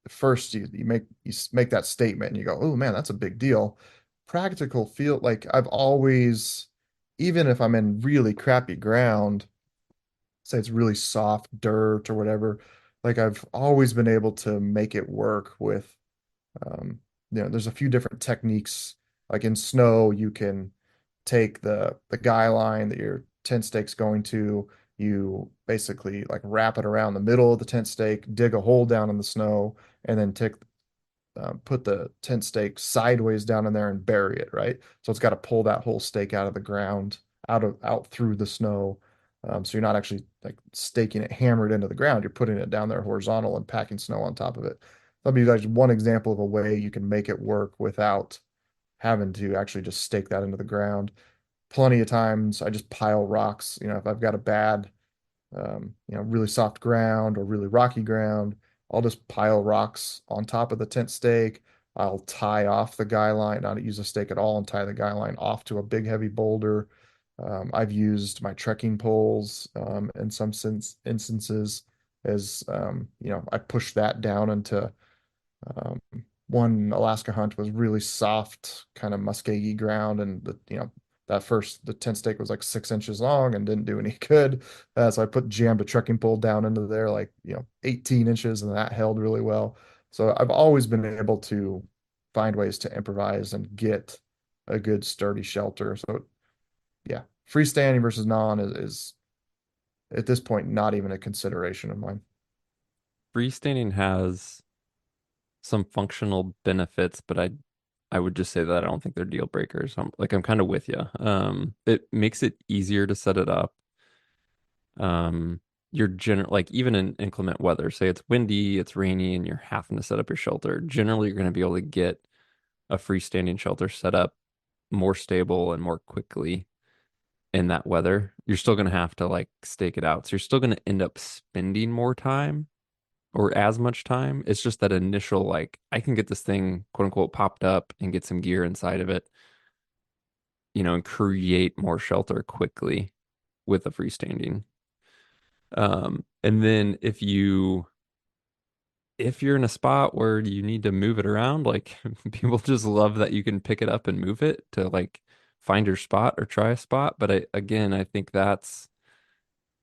first you make that statement and you go, oh man, that's a big deal. Practical feel like I've always, even if I'm in really crappy ground, say it's really soft dirt or whatever, like I've always been able to make it work with um, there's a few different techniques. Like in snow, you can take the guy line that your tent stake's going to, you basically like wrap it around the middle of the tent stake, dig a hole down in the snow, and then put the tent stake sideways down in there and bury it, right? So it's got to pull that whole stake out of the ground, out through the snow. So you're not actually like staking it hammered into the ground. You're putting it down there horizontal and packing snow on top of it. That'd be like one example of a way you can make it work without having to actually just stake that into the ground. Plenty of times I just pile rocks. If I've got a bad really soft ground or really rocky ground, I'll just pile rocks on top of the tent stake. I'll tie off the guy line, not use a stake at all, and tie the guy line off to a big heavy boulder. I've used my trekking poles in some instances as I push that down into um, one Alaska hunt was really soft, kind of muskegee ground, and the tent stake was like 6 inches long and didn't do any good. So I jammed a trekking pole down into there like 18 inches, and that held really well. So I've always been able to find ways to improvise and get a good sturdy shelter. So yeah, freestanding versus non is at this point not even a consideration of mine. Freestanding has some functional benefits, but I would just say that I don't think they're deal breakers. I'm kind of with you. It makes it easier to set it up. You're like even in inclement weather, say it's windy, it's rainy, and you're having to set up your shelter. Generally, you're going to be able to get a freestanding shelter set up more stable and more quickly in that weather. You're still going to have to like stake it out, so you're still going to end up spending more time or as much time. It's just that initial, like, I can get this thing, quote unquote, popped up and get some gear inside of it, and create more shelter quickly with a freestanding. And then if you're in a spot where you need to move it around, like people just love that you can pick it up and move it to like find your spot or try a spot. But I think that's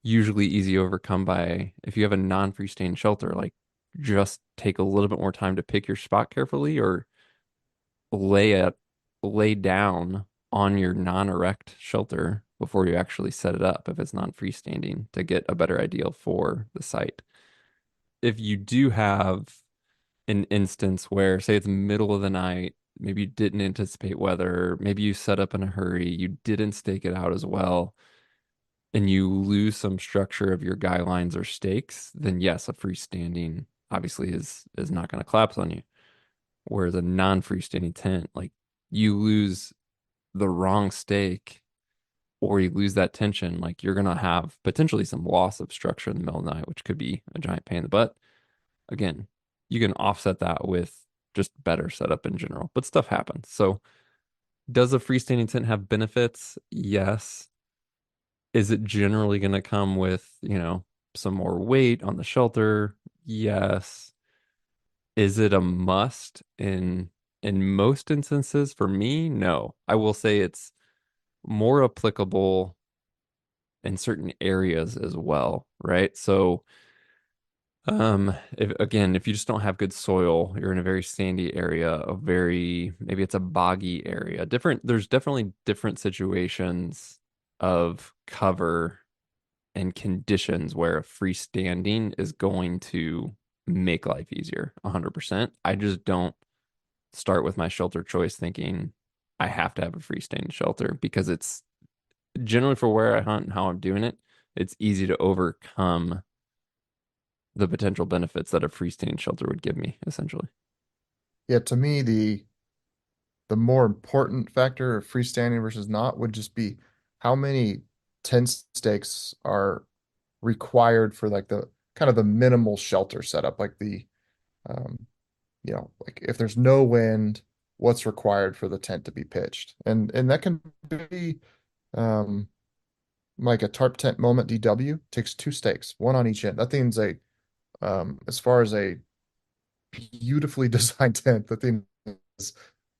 usually easy to overcome by if you have a non-freestanding shelter, like just take a little bit more time to pick your spot carefully or lay it lay down on your non-erect shelter before you actually set it up if it's non-freestanding to get a better idea for the site. If you do have an instance where, say, it's middle of the night, maybe you didn't anticipate weather, maybe you set up in a hurry, you didn't stake it out as well, and you lose some structure of your guy lines or stakes, then yes, a freestanding obviously is not going to collapse on you. Whereas a non-freestanding tent, like you lose the wrong stake or you lose that tension, like you're going to have potentially some loss of structure in the middle of the night, which could be a giant pain in the butt. Again, you can offset that with just better setup in general, but stuff happens. So, does a freestanding tent have benefits? Yes. Is it generally going to come with, some more weight on the shelter? Yes. Is it a must in most instances? For me, no. I will say it's more applicable in certain areas as well, right? So, if you just don't have good soil, you're in a very sandy area, maybe it's a boggy area. There's definitely different situations of cover and conditions where a freestanding is going to make life easier, 100%. I just don't start with my shelter choice thinking I have to have a freestanding shelter because it's generally for where I hunt and how I'm doing it, it's easy to overcome the potential benefits that a freestanding shelter would give me, essentially. Yeah, to me, the more important factor of freestanding versus not would just be how many tent stakes are required for like the kind of the minimal shelter setup, like um, like if there's no wind, what's required for the tent to be pitched, and that can be um, like a tarp tent moment DW takes two stakes, one on each end. That thing's as far as a beautifully designed tent, the thing is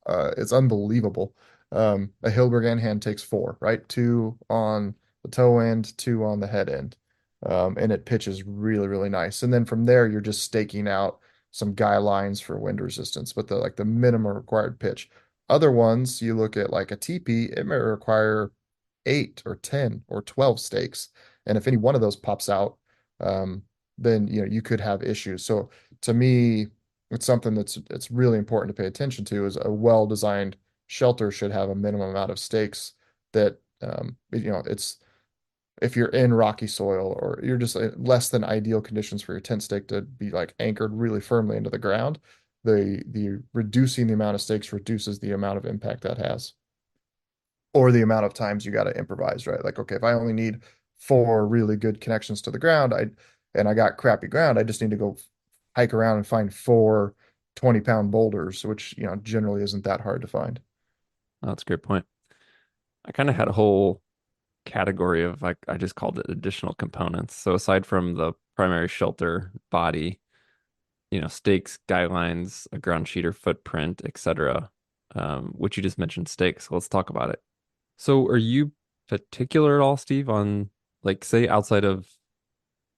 it's unbelievable. A Hilberg hand takes four, right? Two on the toe end, two on the head end. And it pitches really, really nice. And then from there, you're just staking out some guy lines for wind resistance, but the minimum required pitch. Other ones, you look at like a teepee, it may require 8 or 10 or 12 stakes. And if any one of those pops out, um, then you could have issues. So to me, it's something that's it's really important to pay attention to is a well-designed shelter should have a minimum amount of stakes that it's if you're in rocky soil or you're just less than ideal conditions for your tent stake to be like anchored really firmly into the ground, the reducing the amount of stakes reduces the amount of impact that has or the amount of times you got to improvise, right? Like, okay, if I only need four really good connections to the ground, I got crappy ground, I just need to go hike around and find four 20-pound boulders, which, generally isn't that hard to find. Oh, that's a great point. I kind of had a whole category of like, I just called it additional components. So aside from the primary shelter body, stakes, guidelines, a ground sheeter footprint, etc., which you just mentioned stakes. So let's talk about it. So are you particular at all, Steve, on like say outside of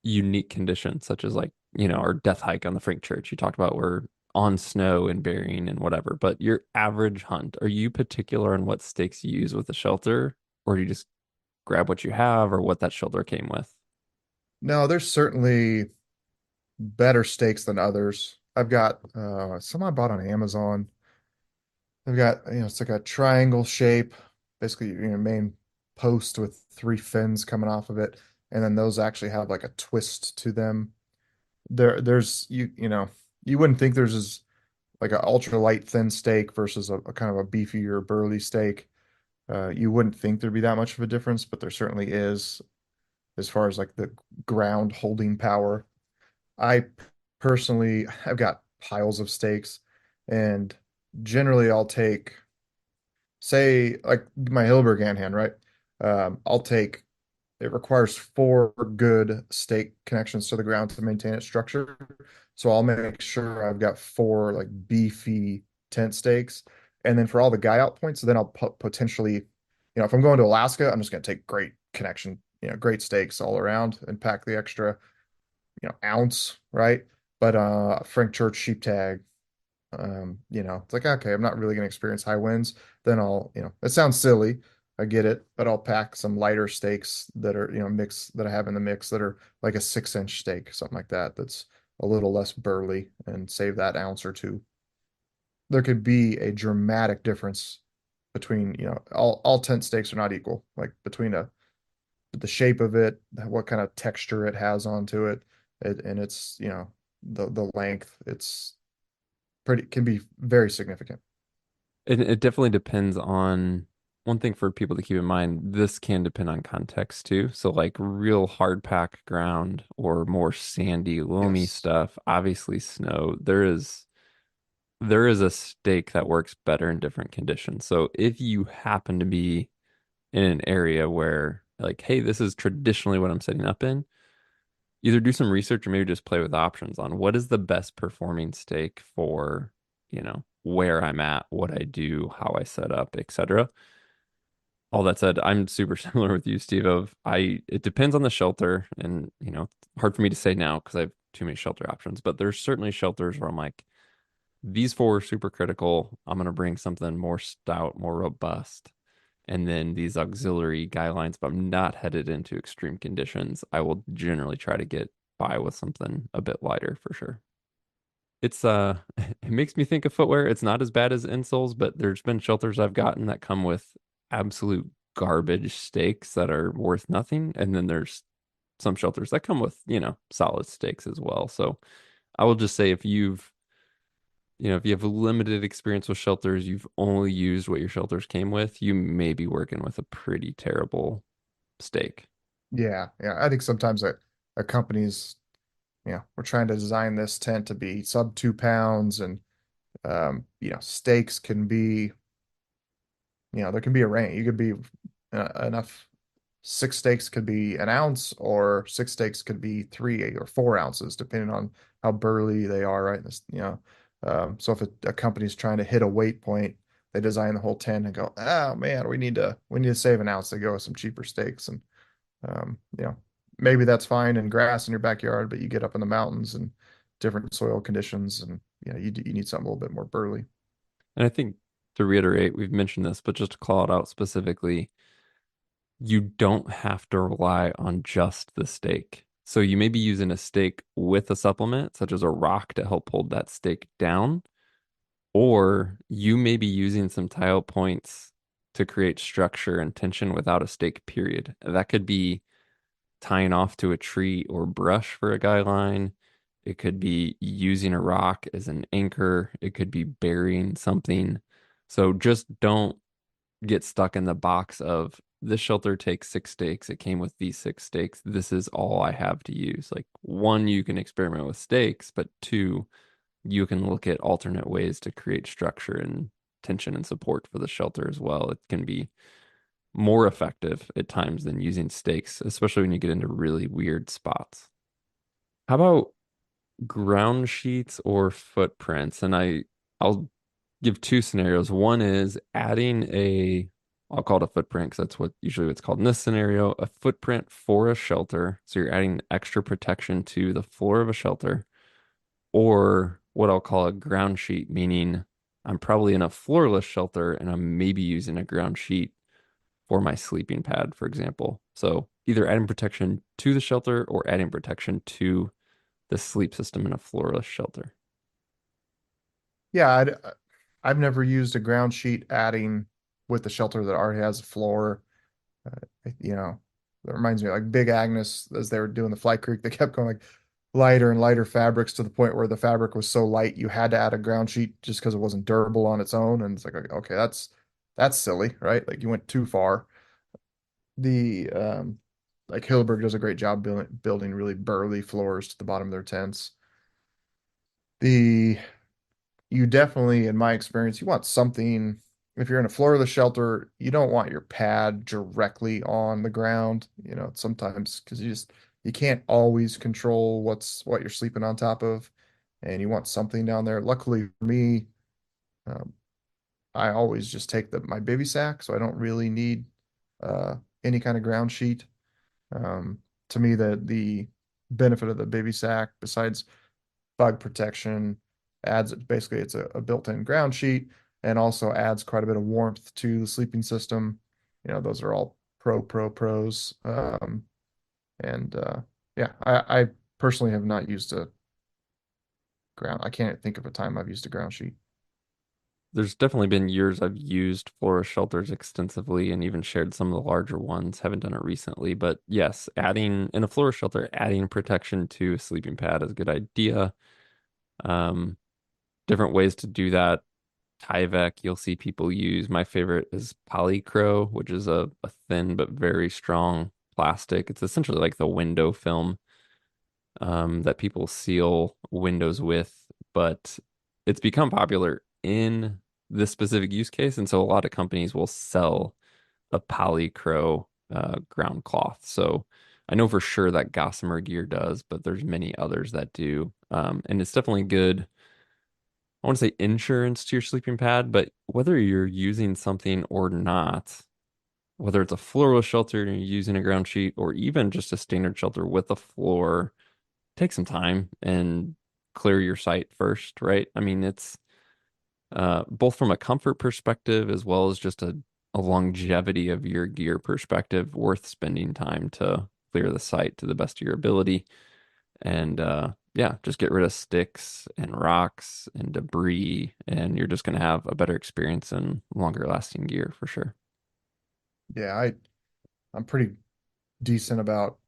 unique conditions such as like, our death hike on the Frank Church you talked about were on snow and burying and whatever, but your average hunt, are you particular on what stakes you use with the shelter, or do you just grab what you have or what that shelter came with? No, there's certainly better steaks than others. I've got some I bought on Amazon. I've got, it's like a triangle shape, basically, main post with three fins coming off of it. And then those actually have like a twist to them. There's you wouldn't think there's as like an ultralight thin steak versus a kind of a beefier burly steak. You wouldn't think there'd be that much of a difference, but there certainly is as far as like the ground holding power. I personally, I've got piles of steaks, and generally I'll take, say, like my Hilberg hand, right? I'll take, it requires four good stake connections to the ground to maintain its structure. So I'll make sure I've got four like beefy tent stakes. And then for all the guy out points, then I'll potentially, if I'm going to Alaska, I'm just going to take great connection, great stakes all around and pack the extra, ounce, right? But Frank Church sheep tag, it's like, okay, I'm not really going to experience high winds. Then I'll, it sounds silly. I get it, but I'll pack some lighter steaks that are, mix that I have in the mix that are like a 6-inch steak, something like that. That's a little less burly and save that ounce or two. There could be a dramatic difference between, all tent steaks are not equal, like between the shape of it, what kind of texture it has onto it, and it's, the length. It's pretty, can be very significant. It definitely depends on one thing for people to keep in mind. This can depend on context too. So, like real hard pack ground or more sandy, loamy Yes. stuff, obviously snow. There is a stake that works better in different conditions. So, if you happen to be in an area where, like, hey, this is traditionally what I'm setting up in, either do some research or maybe just play with options on what is the best performing stake for, where I'm at, what I do, how I set up, etc. All that said, I'm super similar with you, Steve. It depends on the shelter, and hard for me to say now because I have too many shelter options. But there's certainly shelters where I'm like, these four are super critical. I'm gonna bring something more stout, more robust, and then these auxiliary guidelines. But I'm not headed into extreme conditions. I will generally try to get by with something a bit lighter for sure. It's it makes me think of footwear. It's not as bad as insoles, but there's been shelters I've gotten that come with absolute garbage stakes that are worth nothing. And then there's some shelters that come with, solid stakes as well. So I will just say if you have limited experience with shelters, you've only used what your shelters came with, you may be working with a pretty terrible stake. Yeah, yeah. I think sometimes a company's, we're trying to design this tent to be sub 2 pounds, and stakes can be, there can be a range. You could be enough. Six steaks could be an ounce, or six steaks could be 3 or 4 ounces, depending on how burly they are, right? So if a company's trying to hit a weight point, they design the whole tent and go, oh man, we need to save an ounce. They go with some cheaper steaks, and um, you know, maybe that's fine in grass in your backyard, but you get up in the mountains and different soil conditions, and you need something a little bit more burly. And I think to reiterate, we've mentioned this, but just to call it out specifically, you don't have to rely on just the stake. So you may be using a stake with a supplement, such as a rock to help hold that stake down, or you may be using some tile points to create structure and tension without a stake, period. That could be tying off to a tree or brush for a guy line. It could be using a rock as an anchor. It could be burying something. So just don't get stuck in the box of this shelter takes 6 stakes. It came with these 6 stakes. This is all I have to use. Like, one, you can experiment with stakes, but two, you can look at alternate ways to create structure and tension and support for the shelter as well. It can be more effective at times than using stakes, especially when you get into really weird spots. How about ground sheets or footprints? And I'll give two scenarios. One is adding I'll call it a footprint because that's what's called in this scenario, a footprint for a shelter. So you're adding extra protection to the floor of a shelter, or what I'll call a ground sheet, meaning I'm probably in a floorless shelter and I'm maybe using a ground sheet for my sleeping pad, for example. So either adding protection to the shelter or adding protection to the sleep system in a floorless shelter. Yeah, I've never used a ground sheet adding with the shelter that already has a floor. You know, that reminds me, like Big Agnes, as they were doing the Fly Creek, they kept going like lighter and lighter fabrics to the point where the fabric was so light you had to add a ground sheet just because it wasn't durable on its own. And it's like, okay, that's silly, right? Like you went too far. The like Hilleberg does a great job building really burly floors to the bottom of their tents. The you definitely, in my experience, you want something. If you're in a floor of the shelter, you don't want your pad directly on the ground. Sometimes because you can't always control what you're sleeping on top of, and you want something down there. Luckily for me, um, I always just take my bivy sack, so I don't really need uh, any kind of ground sheet. Um, to me, the benefit of the bivy sack, besides bug protection, adds basically it's a built-in ground sheet and also adds quite a bit of warmth to the sleeping system. Those are all pros. And yeah, I personally have not used a ground. I can't think of a time I've used a ground sheet. There's definitely been years I've used Flora shelters extensively and even shared some of the larger ones. Haven't done it recently, but yes, adding in a Flora shelter, adding protection to a sleeping pad is a good idea. Um, Different ways to do that. Tyvek, you'll see people use. My favorite is Polycro, which is a thin but very strong plastic. It's essentially like the window film that people seal windows with, but it's become popular in this specific use case, and so a lot of companies will sell a Polycro ground cloth. So I know for sure that Gossamer Gear does, but there's many others that do, and it's definitely good. I want to say insurance to your sleeping pad, but whether you're using something or not, whether it's a floorless shelter and you're using a ground sheet, or even just a standard shelter with a floor, take some time and clear your site first, right? I mean, it's both from a comfort perspective as well as just a longevity of your gear perspective, worth spending time to clear the site to the best of your ability. And yeah, just get rid of sticks and rocks and debris, and you're just going to have a better experience and longer lasting gear for sure. Yeah, I'm pretty decent about,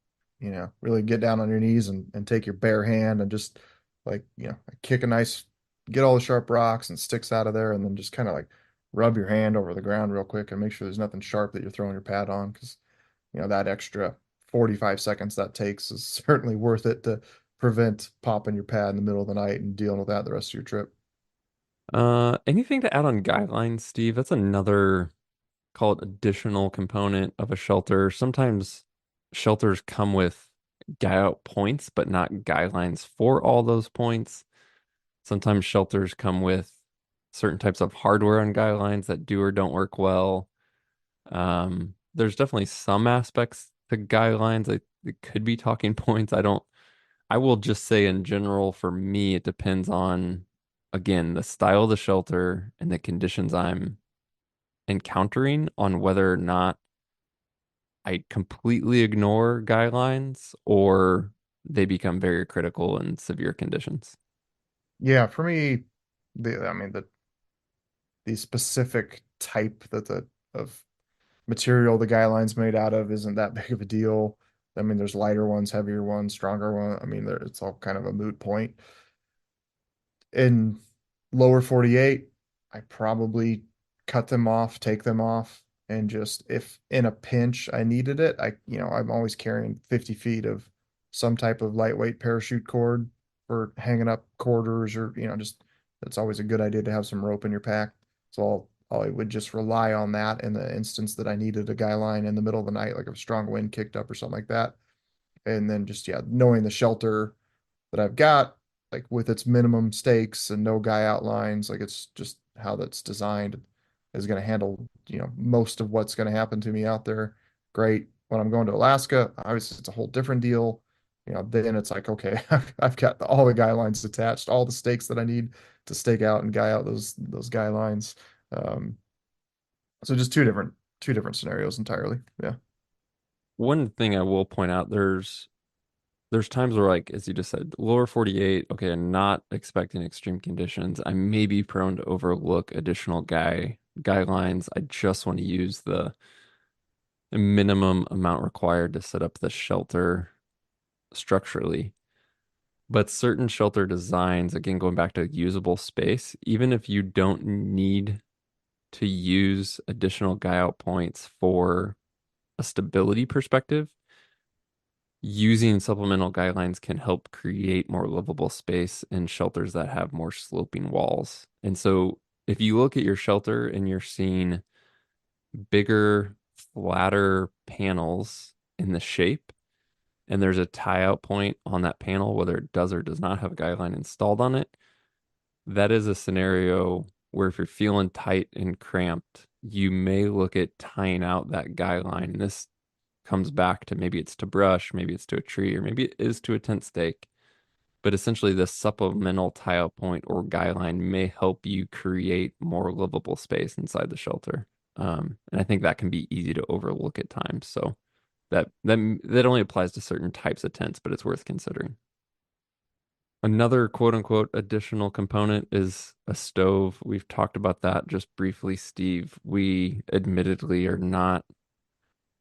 really get down on your knees and take your bare hand and just like, kick a nice, get all the sharp rocks and sticks out of there, and then just kind of like rub your hand over the ground real quick and make sure there's nothing sharp that you're throwing your pad on, because, that extra 45 seconds that takes is certainly worth it to prevent popping your pad in the middle of the night and dealing with that the rest of your trip. Anything to add on guidelines, Steve? That's another, call it additional component of a shelter. Sometimes shelters come with guy out points, but not guidelines for all those points. Sometimes shelters come with certain types of hardware and guidelines that do or don't work well. There's definitely some aspects to guidelines that it could be talking points. I will just say in general, for me, it depends on, again, the style of the shelter and the conditions I'm encountering on whether or not I completely ignore guidelines or they become very critical in severe conditions. Yeah, for me, I mean, the specific type of material the guidelines made out of isn't that big of a deal. I mean, there's lighter ones, heavier ones, stronger ones. I mean, it's all kind of a moot point. In lower 48, I probably cut them off, take them off, and just if in a pinch I needed it, I'm always carrying 50 feet of some type of lightweight parachute cord for hanging up quarters, or, just that's always a good idea to have some rope in your pack. So I would just rely on that in the instance that I needed a guy line in the middle of the night, like if a strong wind kicked up or something like that. And then just, yeah, knowing the shelter that I've got, like with its minimum stakes and no guy outlines, like it's just how that's designed is going to handle, most of what's going to happen to me out there. Great. When I'm going to Alaska, obviously it's a whole different deal. Then it's like, okay, I've got all the guy lines attached, all the stakes that I need to stake out and guy out those guy lines. Um, so just two different scenarios entirely. Yeah. One thing I will point out, there's times where, like, as you just said, lower 48, okay, I'm not expecting extreme conditions. I may be prone to overlook additional guidelines. I just want to use the minimum amount required to set up the shelter structurally. But certain shelter designs, again, going back to usable space, even if you don't need to use additional guy out points for a stability perspective, using supplemental guidelines can help create more livable space in shelters that have more sloping walls. And so if you look at your shelter and you're seeing bigger, flatter panels in the shape, and there's a tie out point on that panel, whether it does or does not have a guideline installed on it, that is a scenario where if you're feeling tight and cramped, you may look at tying out that guideline. And this comes back to maybe it's to brush, maybe it's to a tree, or maybe it is to a tent stake. But essentially, this supplemental tie out point or guideline may help you create more livable space inside the shelter. And I think that can be easy to overlook at times. So that only applies to certain types of tents, but it's worth considering. Another quote unquote additional component is a stove. We've talked about that just briefly, Steve. We admittedly are not,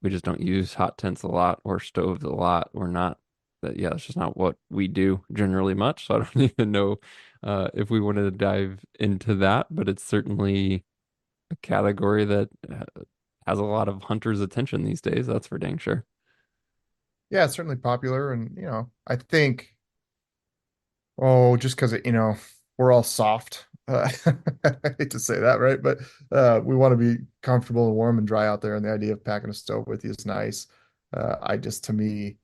we just don't use hot tents a lot or stoves a lot. We're not that, yeah, that's just not what we do generally much. So I don't even know if we wanted to dive into that, but it's certainly a category that has a lot of hunters' attention these days. That's for dang sure. Yeah, it's certainly popular. And, I think, oh, just because we're all soft. I hate to say that, right? But we want to be comfortable and warm and dry out there. And the idea of packing a stove with you is nice. To me,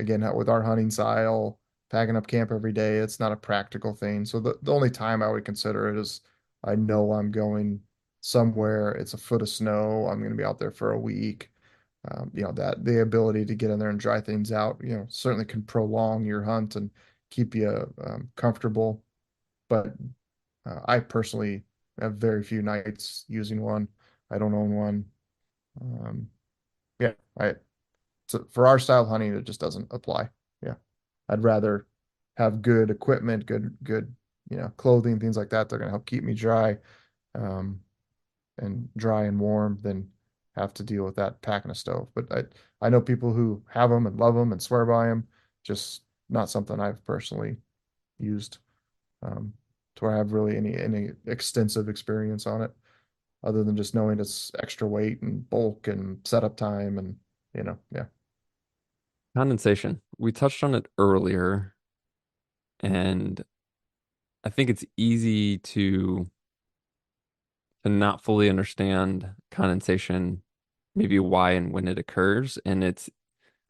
again, with our hunting style, packing up camp every day, it's not a practical thing. So the only time I would consider it is I know I'm going somewhere, it's a foot of snow, I'm going to be out there for a week. That the ability to get in there and dry things out, certainly can prolong your hunt and keep you comfortable. But I personally have very few nights using one. I don't own one. Um, yeah, so for our style of hunting, it just doesn't apply. Yeah. I'd rather have good equipment, good, clothing, things like that. They're going to help keep me dry, um, and dry and warm than have to deal with that packing a stove. But I know people who have them and love them and swear by them. Just not something I've personally used, um, to where I have really any extensive experience on it, other than just knowing it's extra weight and bulk and setup time and yeah. Condensation. We touched on it earlier, and I think it's easy to not fully understand condensation, maybe why and when it occurs. And it's,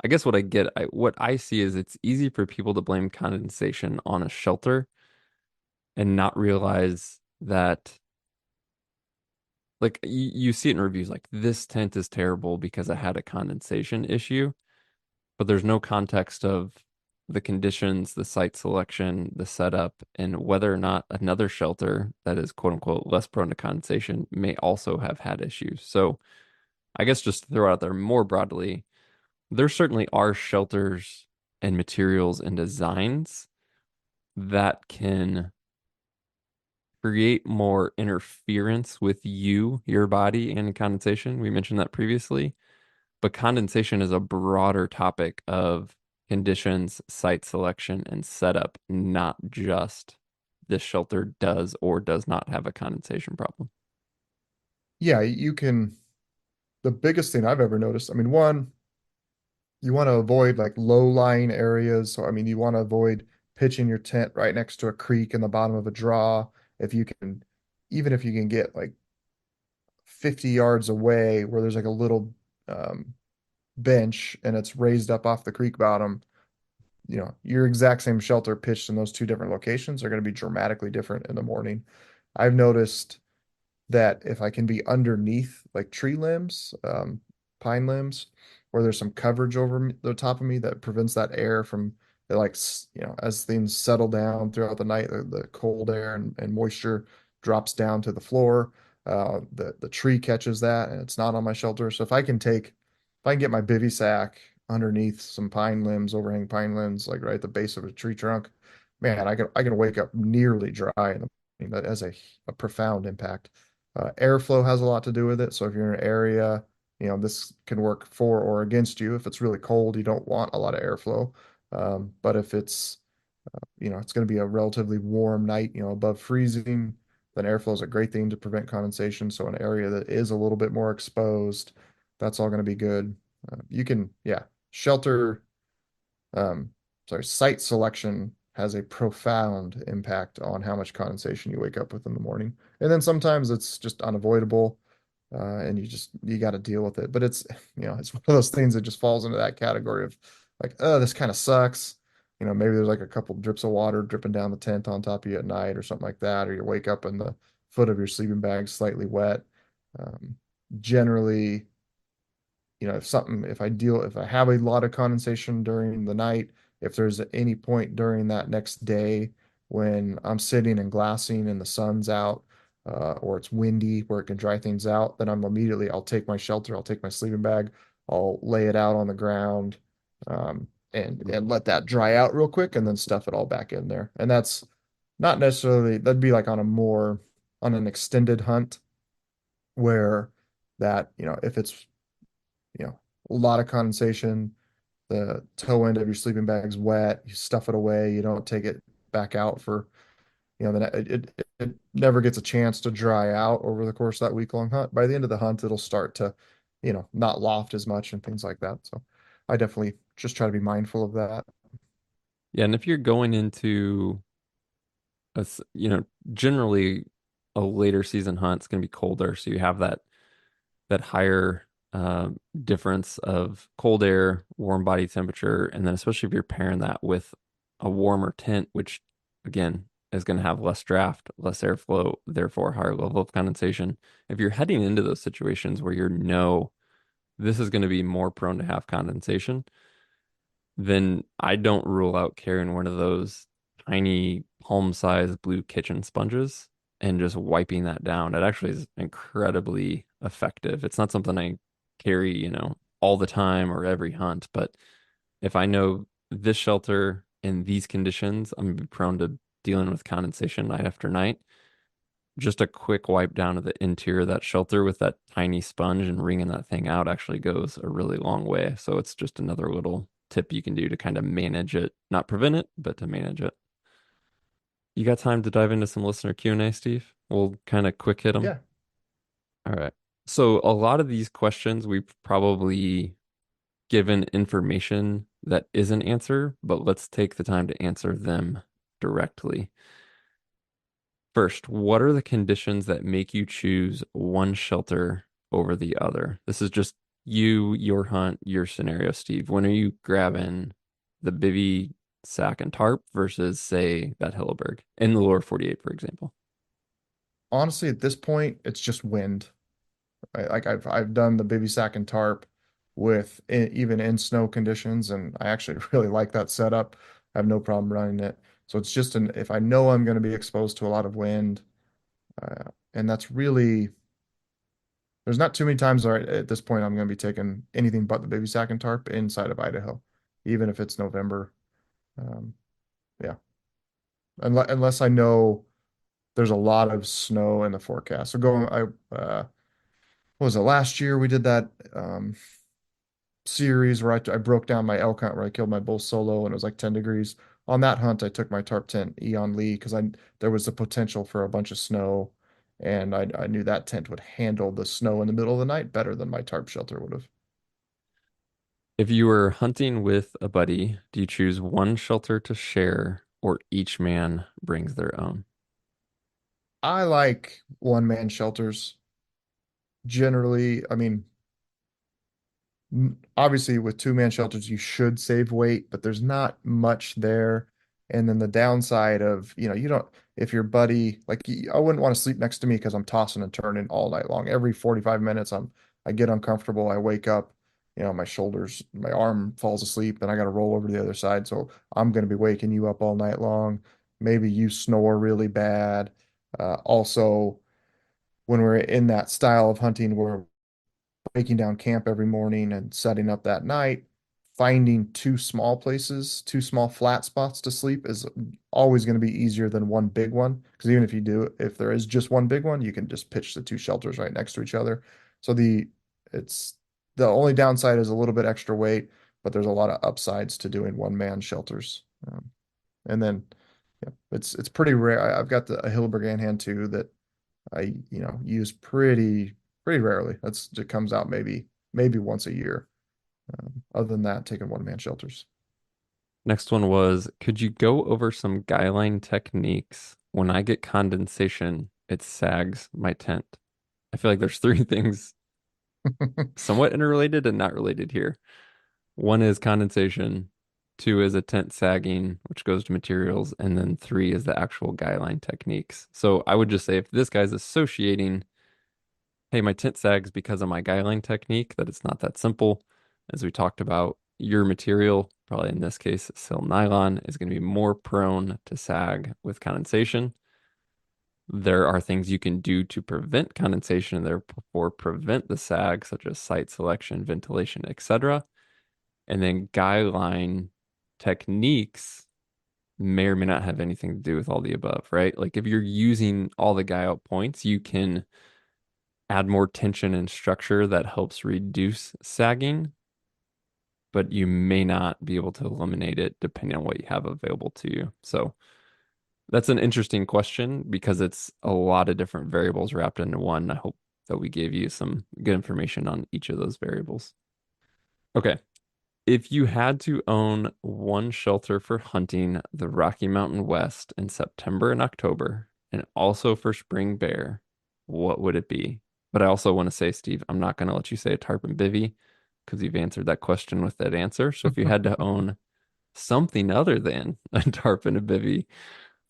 I guess what I see is it's easy for people to blame condensation on a shelter and not realize that, like, you see it in reviews, like, this tent is terrible because I had a condensation issue, but there's no context of the conditions, the site selection, the setup, and whether or not another shelter that is quote unquote less prone to condensation may also have had issues. So I guess just to throw out there more broadly, there certainly are shelters and materials and designs that can create more interference with your body, and condensation. We mentioned that previously, but condensation is a broader topic of conditions, site selection, and setup, not just this shelter does or does not have a condensation problem. Yeah, you can. The biggest thing I've ever noticed, I mean, one, you want to avoid like low-lying areas. So, I mean, you want to avoid pitching your tent right next to a creek in the bottom of a draw. If you can, even if you can get like 50 yards away where there's like a little um, bench and it's raised up off the creek bottom, your exact same shelter pitched in those two different locations are going to be dramatically different in the morning. I've noticed that if I can be underneath like tree limbs, pine limbs, where there's some coverage over the top of me that prevents that air from like as things settle down throughout the night, the cold air and moisture drops down to the floor. The tree catches that and it's not on my shelter. So if I can get my bivy sack underneath some pine limbs, overhang pine limbs, like right at the base of a tree trunk, man, I can wake up nearly dry in the morning. That has a profound impact. Airflow has a lot to do with it. So if you're in an area, this can work for or against you. If it's really cold, you don't want a lot of airflow. But if it's going to be a relatively warm night, above freezing, then airflow is a great thing to prevent condensation. So an area that is a little bit more exposed, that's all going to be good. You can, yeah, shelter. um, sorry, site selection has a profound impact on how much condensation you wake up with in the morning. And then sometimes it's just unavoidable, and you got to deal with it. But it's it's one of those things that just falls into that category of like, oh, this kind of sucks. Maybe there's like a couple drips of water dripping down the tent on top of you at night or something like that, or you wake up and the foot of your sleeping bag slightly wet. Um, Generally, if I have a lot of condensation during the night, if there's any point during that next day when I'm sitting and glassing and the sun's out, or it's windy where it can dry things out, then I'll take my shelter, I'll take my sleeping bag, I'll lay it out on the ground, and let that dry out real quick and then stuff it all back in there. And that's not necessarily, that'd be like on an extended hunt where if it's you know, a lot of condensation. The toe end of your sleeping bag's wet. You stuff it away. You don't take it back out for, it never gets a chance to dry out over the course of that week-long hunt. By the end of the hunt, it'll start to, not loft as much and things like that. So I definitely just try to be mindful of that. Yeah, and if you're going into generally a later season hunt, it's going to be colder, so you have that higher difference of cold air, warm body temperature, and then especially if you're pairing that with a warmer tent, which again is going to have less draft, less airflow, therefore higher level of condensation. If you're heading into those situations where you know this is going to be more prone to have condensation, then I don't rule out carrying one of those tiny palm-sized blue kitchen sponges and just wiping that down. It actually is incredibly effective. It's not something I carry, all the time or every hunt, but if I know this shelter in these conditions, I'm gonna be prone to dealing with condensation night after night. Just a quick wipe down of the interior of that shelter with that tiny sponge and wringing that thing out actually goes a really long way. So it's just another little tip you can do to kind of manage it, not prevent it, but to manage it. You got time to dive into some listener Q&A, Steve? We'll kind of quick hit them. Yeah. All right. So a lot of these questions we've probably given information that is an answer, but let's take the time to answer them directly. First, what are the conditions that make you choose one shelter over the other? This is just you, your hunt, your scenario, Steve. When are you grabbing the Bivy sack and tarp versus, say, that Hilleberg in the lower 48, for example? Honestly, at this point, it's just wind. Right? Like I've done the baby sack and tarp even in snow conditions, and I actually really like that setup. I have no problem running it. So it's just if I know I'm going to be exposed to a lot of wind, and that's really there's not too many times where at this point I'm going to be taking anything but the baby sack and tarp inside of Idaho, even if it's November. Um, yeah, unless I know there's a lot of snow in the forecast. So what was it last year we did that series where I broke down my elk hunt where I killed my bull solo and it was like 10 degrees. On that hunt, I took my tarp tent Eon Lee because I there was the potential for a bunch of snow, and I knew that tent would handle the snow in the middle of the night better than my tarp shelter would have. If you were hunting with a buddy, do you choose one shelter to share or each man brings their own? I like one man shelters generally. I mean, obviously with two-man shelters you should save weight, but there's not much there. And then the downside of, you don't if your buddy like I wouldn't want to sleep next to me because I'm tossing and turning all night long. Every 45 minutes I get uncomfortable. I wake up, my arm falls asleep and I got to roll over to the other side. So I'm going to be waking you up all night long. Maybe you snore really bad. Also, when we're in that style of hunting where breaking down camp every morning and setting up that night, finding two small flat spots to sleep is always going to be easier than one big one. Because even if there is just one big one, you can just pitch the two shelters right next to each other. So it's the only downside is a little bit extra weight, but there's a lot of upsides to doing one man shelters. And then yeah, it's pretty rare. I've got a Hilleberg hand too that I, use pretty rarely. It comes out maybe once a year. Other than that, taking one man shelters. Next one was, could you go over some guideline techniques? When I get condensation, it sags my tent. I feel like there's three things somewhat interrelated and not related here. One is condensation, two is a tent sagging, which goes to materials, and then three is the actual guideline techniques. So I would just say if this guy's associating, hey, my tent sags because of my guideline technique, that it's not that simple. As we talked about, your material, probably in this case, silnylon, is going to be more prone to sag with condensation. There are things you can do to prevent condensation and therefore prevent the sag, such as site selection, ventilation, etc. And then guideline techniques may or may not have anything to do with all the above, right? Like if you're using all the guy out points, you can add more tension and structure that helps reduce sagging, but you may not be able to eliminate it depending on what you have available to you. So that's an interesting question because it's a lot of different variables wrapped into one. I hope that we gave you some good information on each of those variables. Okay. If you had to own one shelter for hunting the Rocky Mountain West in September and October, and also for spring bear, what would it be? But I also want to say, Steve, I'm not going to let you say a tarp and bivy because you've answered that question with that answer. So if you had to own something other than a tarp and a bivy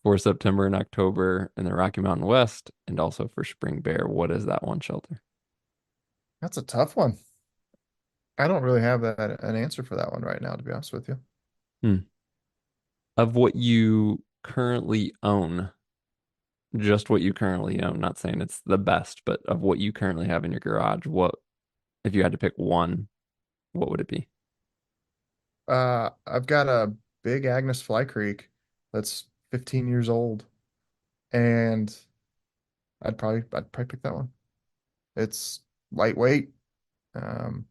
for September and October in the Rocky Mountain West, and also for spring bear, what is that one shelter? That's a tough one. I don't really have an answer for that one right now, to be honest with you. Hmm. Of what you currently own, just what you currently own, not saying it's the best, but of what you currently have in your garage, what if you had to pick one, what would it be? I've got a big Agnes Fly Creek that's 15 years old, and I'd probably pick that one. It's lightweight. Um,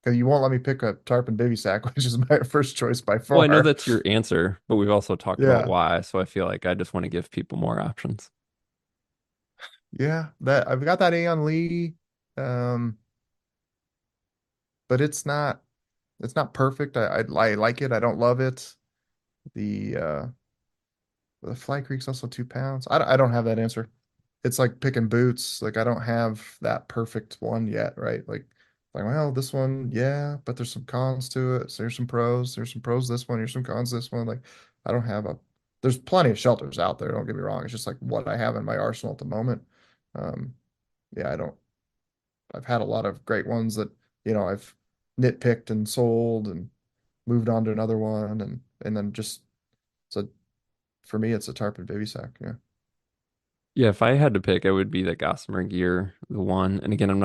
'Cause you won't let me pick a tarp and baby sack, which is my first choice by Well, I know far. that's your answer, but we've also talked about Yeah, why, so I feel like I just want to give people more options. yeah. That I've got that Aeon Lee, um, but it's not perfect. I like it. I don't love it. The uh the Fly Creek's also 2 pounds. I don't have that answer. It's like picking boots. Like I don't have that perfect one yet, right? Like well, this one, yeah, but there's some cons to it. So here's some pros. There's some pros this one. Here's some cons this one. Like I don't have a. There's plenty of shelters out there. Don't get me wrong. It's just like what I have in my arsenal at the moment. Um, yeah, I don't. I've had a lot of great ones that I've nitpicked and sold and moved on to another one and then just so for me it's a tarp and baby sack. Yeah. Yeah, if I had to pick, it would be the Gossamer Gear, the one. And again,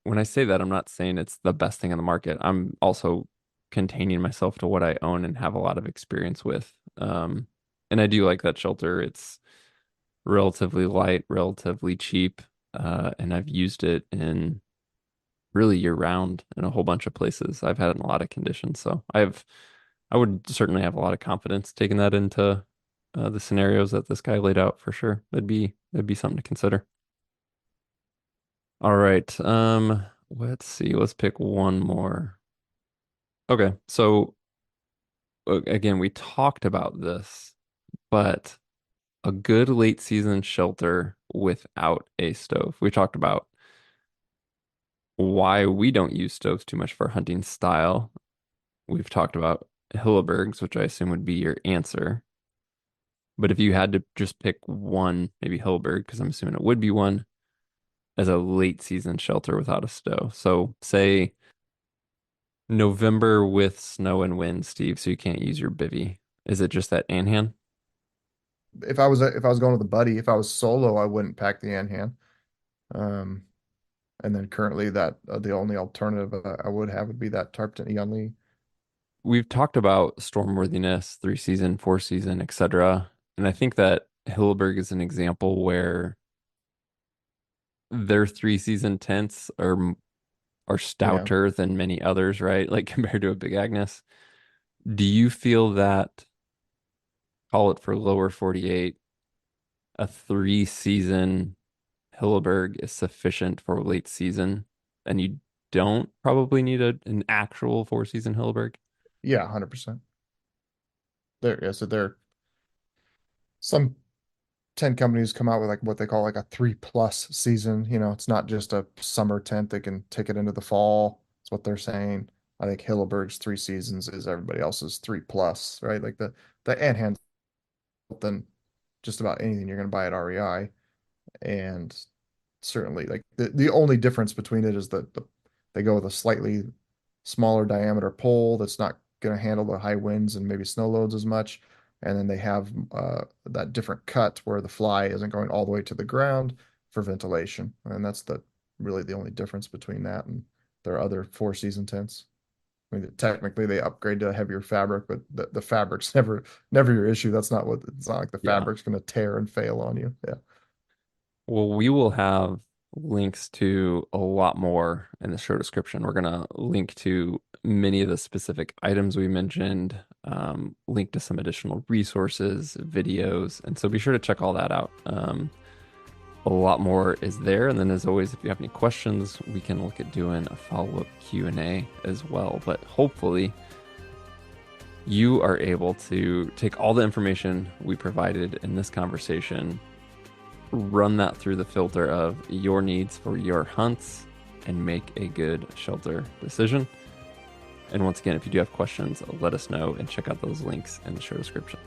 when I say that, I'm not saying it's the best thing on the market. I'm also containing myself to what I own and have a lot of experience with. And I do like that shelter. It's relatively light, relatively cheap, and I've used it in really year round in a whole bunch of places. I've had it in a lot of conditions, so I would certainly have a lot of confidence taking that into the scenarios that this guy laid out for sure. That'd be something to consider. All right. Let's see. Let's pick one more. Okay. So again, we talked about this, but a good late season shelter without a stove. We talked about why we don't use stoves too much for hunting style. We've talked about Hillebergs, which I assume would be your answer. But if you had to just pick one, maybe Hilleberg, because I'm assuming it would be one, as a late season shelter without a stove. So say November with snow and wind, Steve, so you can't use your bivy. Is it just that Anhan? If I was going with a buddy, if I was solo, I wouldn't pack the Anhan. Um, and then currently that the only alternative I would have would be that Tarpton Eon Lee. We've talked about stormworthiness, 3 season, 4 season, etc. And I think that Hilleberg is an example where their 3 season tents are Yeah. stouter than many others, right? Like compared to a Big Agnes. Do you feel that, call it for lower 48, a 3 season Hilleberg is sufficient for late season, and you don't probably need an actual 4 season Hilleberg? Yeah, 100%. There some tent companies come out with like what they call like a 3+ season. It's not just a summer tent. They can take it into the fall. That's what they're saying. I think Hilleberg's 3 seasons is everybody else's 3+, right? Like the ant hand's than just about anything you're going to buy at REI. And certainly like the only difference between it is that they go with a slightly smaller diameter pole that's not going to handle the high winds and maybe snow loads as much. And then they have that different cut where the fly isn't going all the way to the ground for ventilation. And that's really the only difference between that and their other 4 season tents. I mean, technically they upgrade to a heavier fabric, but the fabric's never your issue. It's not like the Yeah. fabric's going to tear and fail on you. Yeah. Well, we will have links to a lot more in the show description. We're going to link to many of the specific items we mentioned, link to some additional resources, videos, and so be sure to check all that out. A lot more is there, and then as always, if you have any questions, we can look at doing a follow-up Q&A as well. But hopefully, you are able to take all the information we provided in this conversation, run that through the filter of your needs for your hunts, and make a good shelter decision. And once again, if you do have questions, let us know and check out those links in the show description.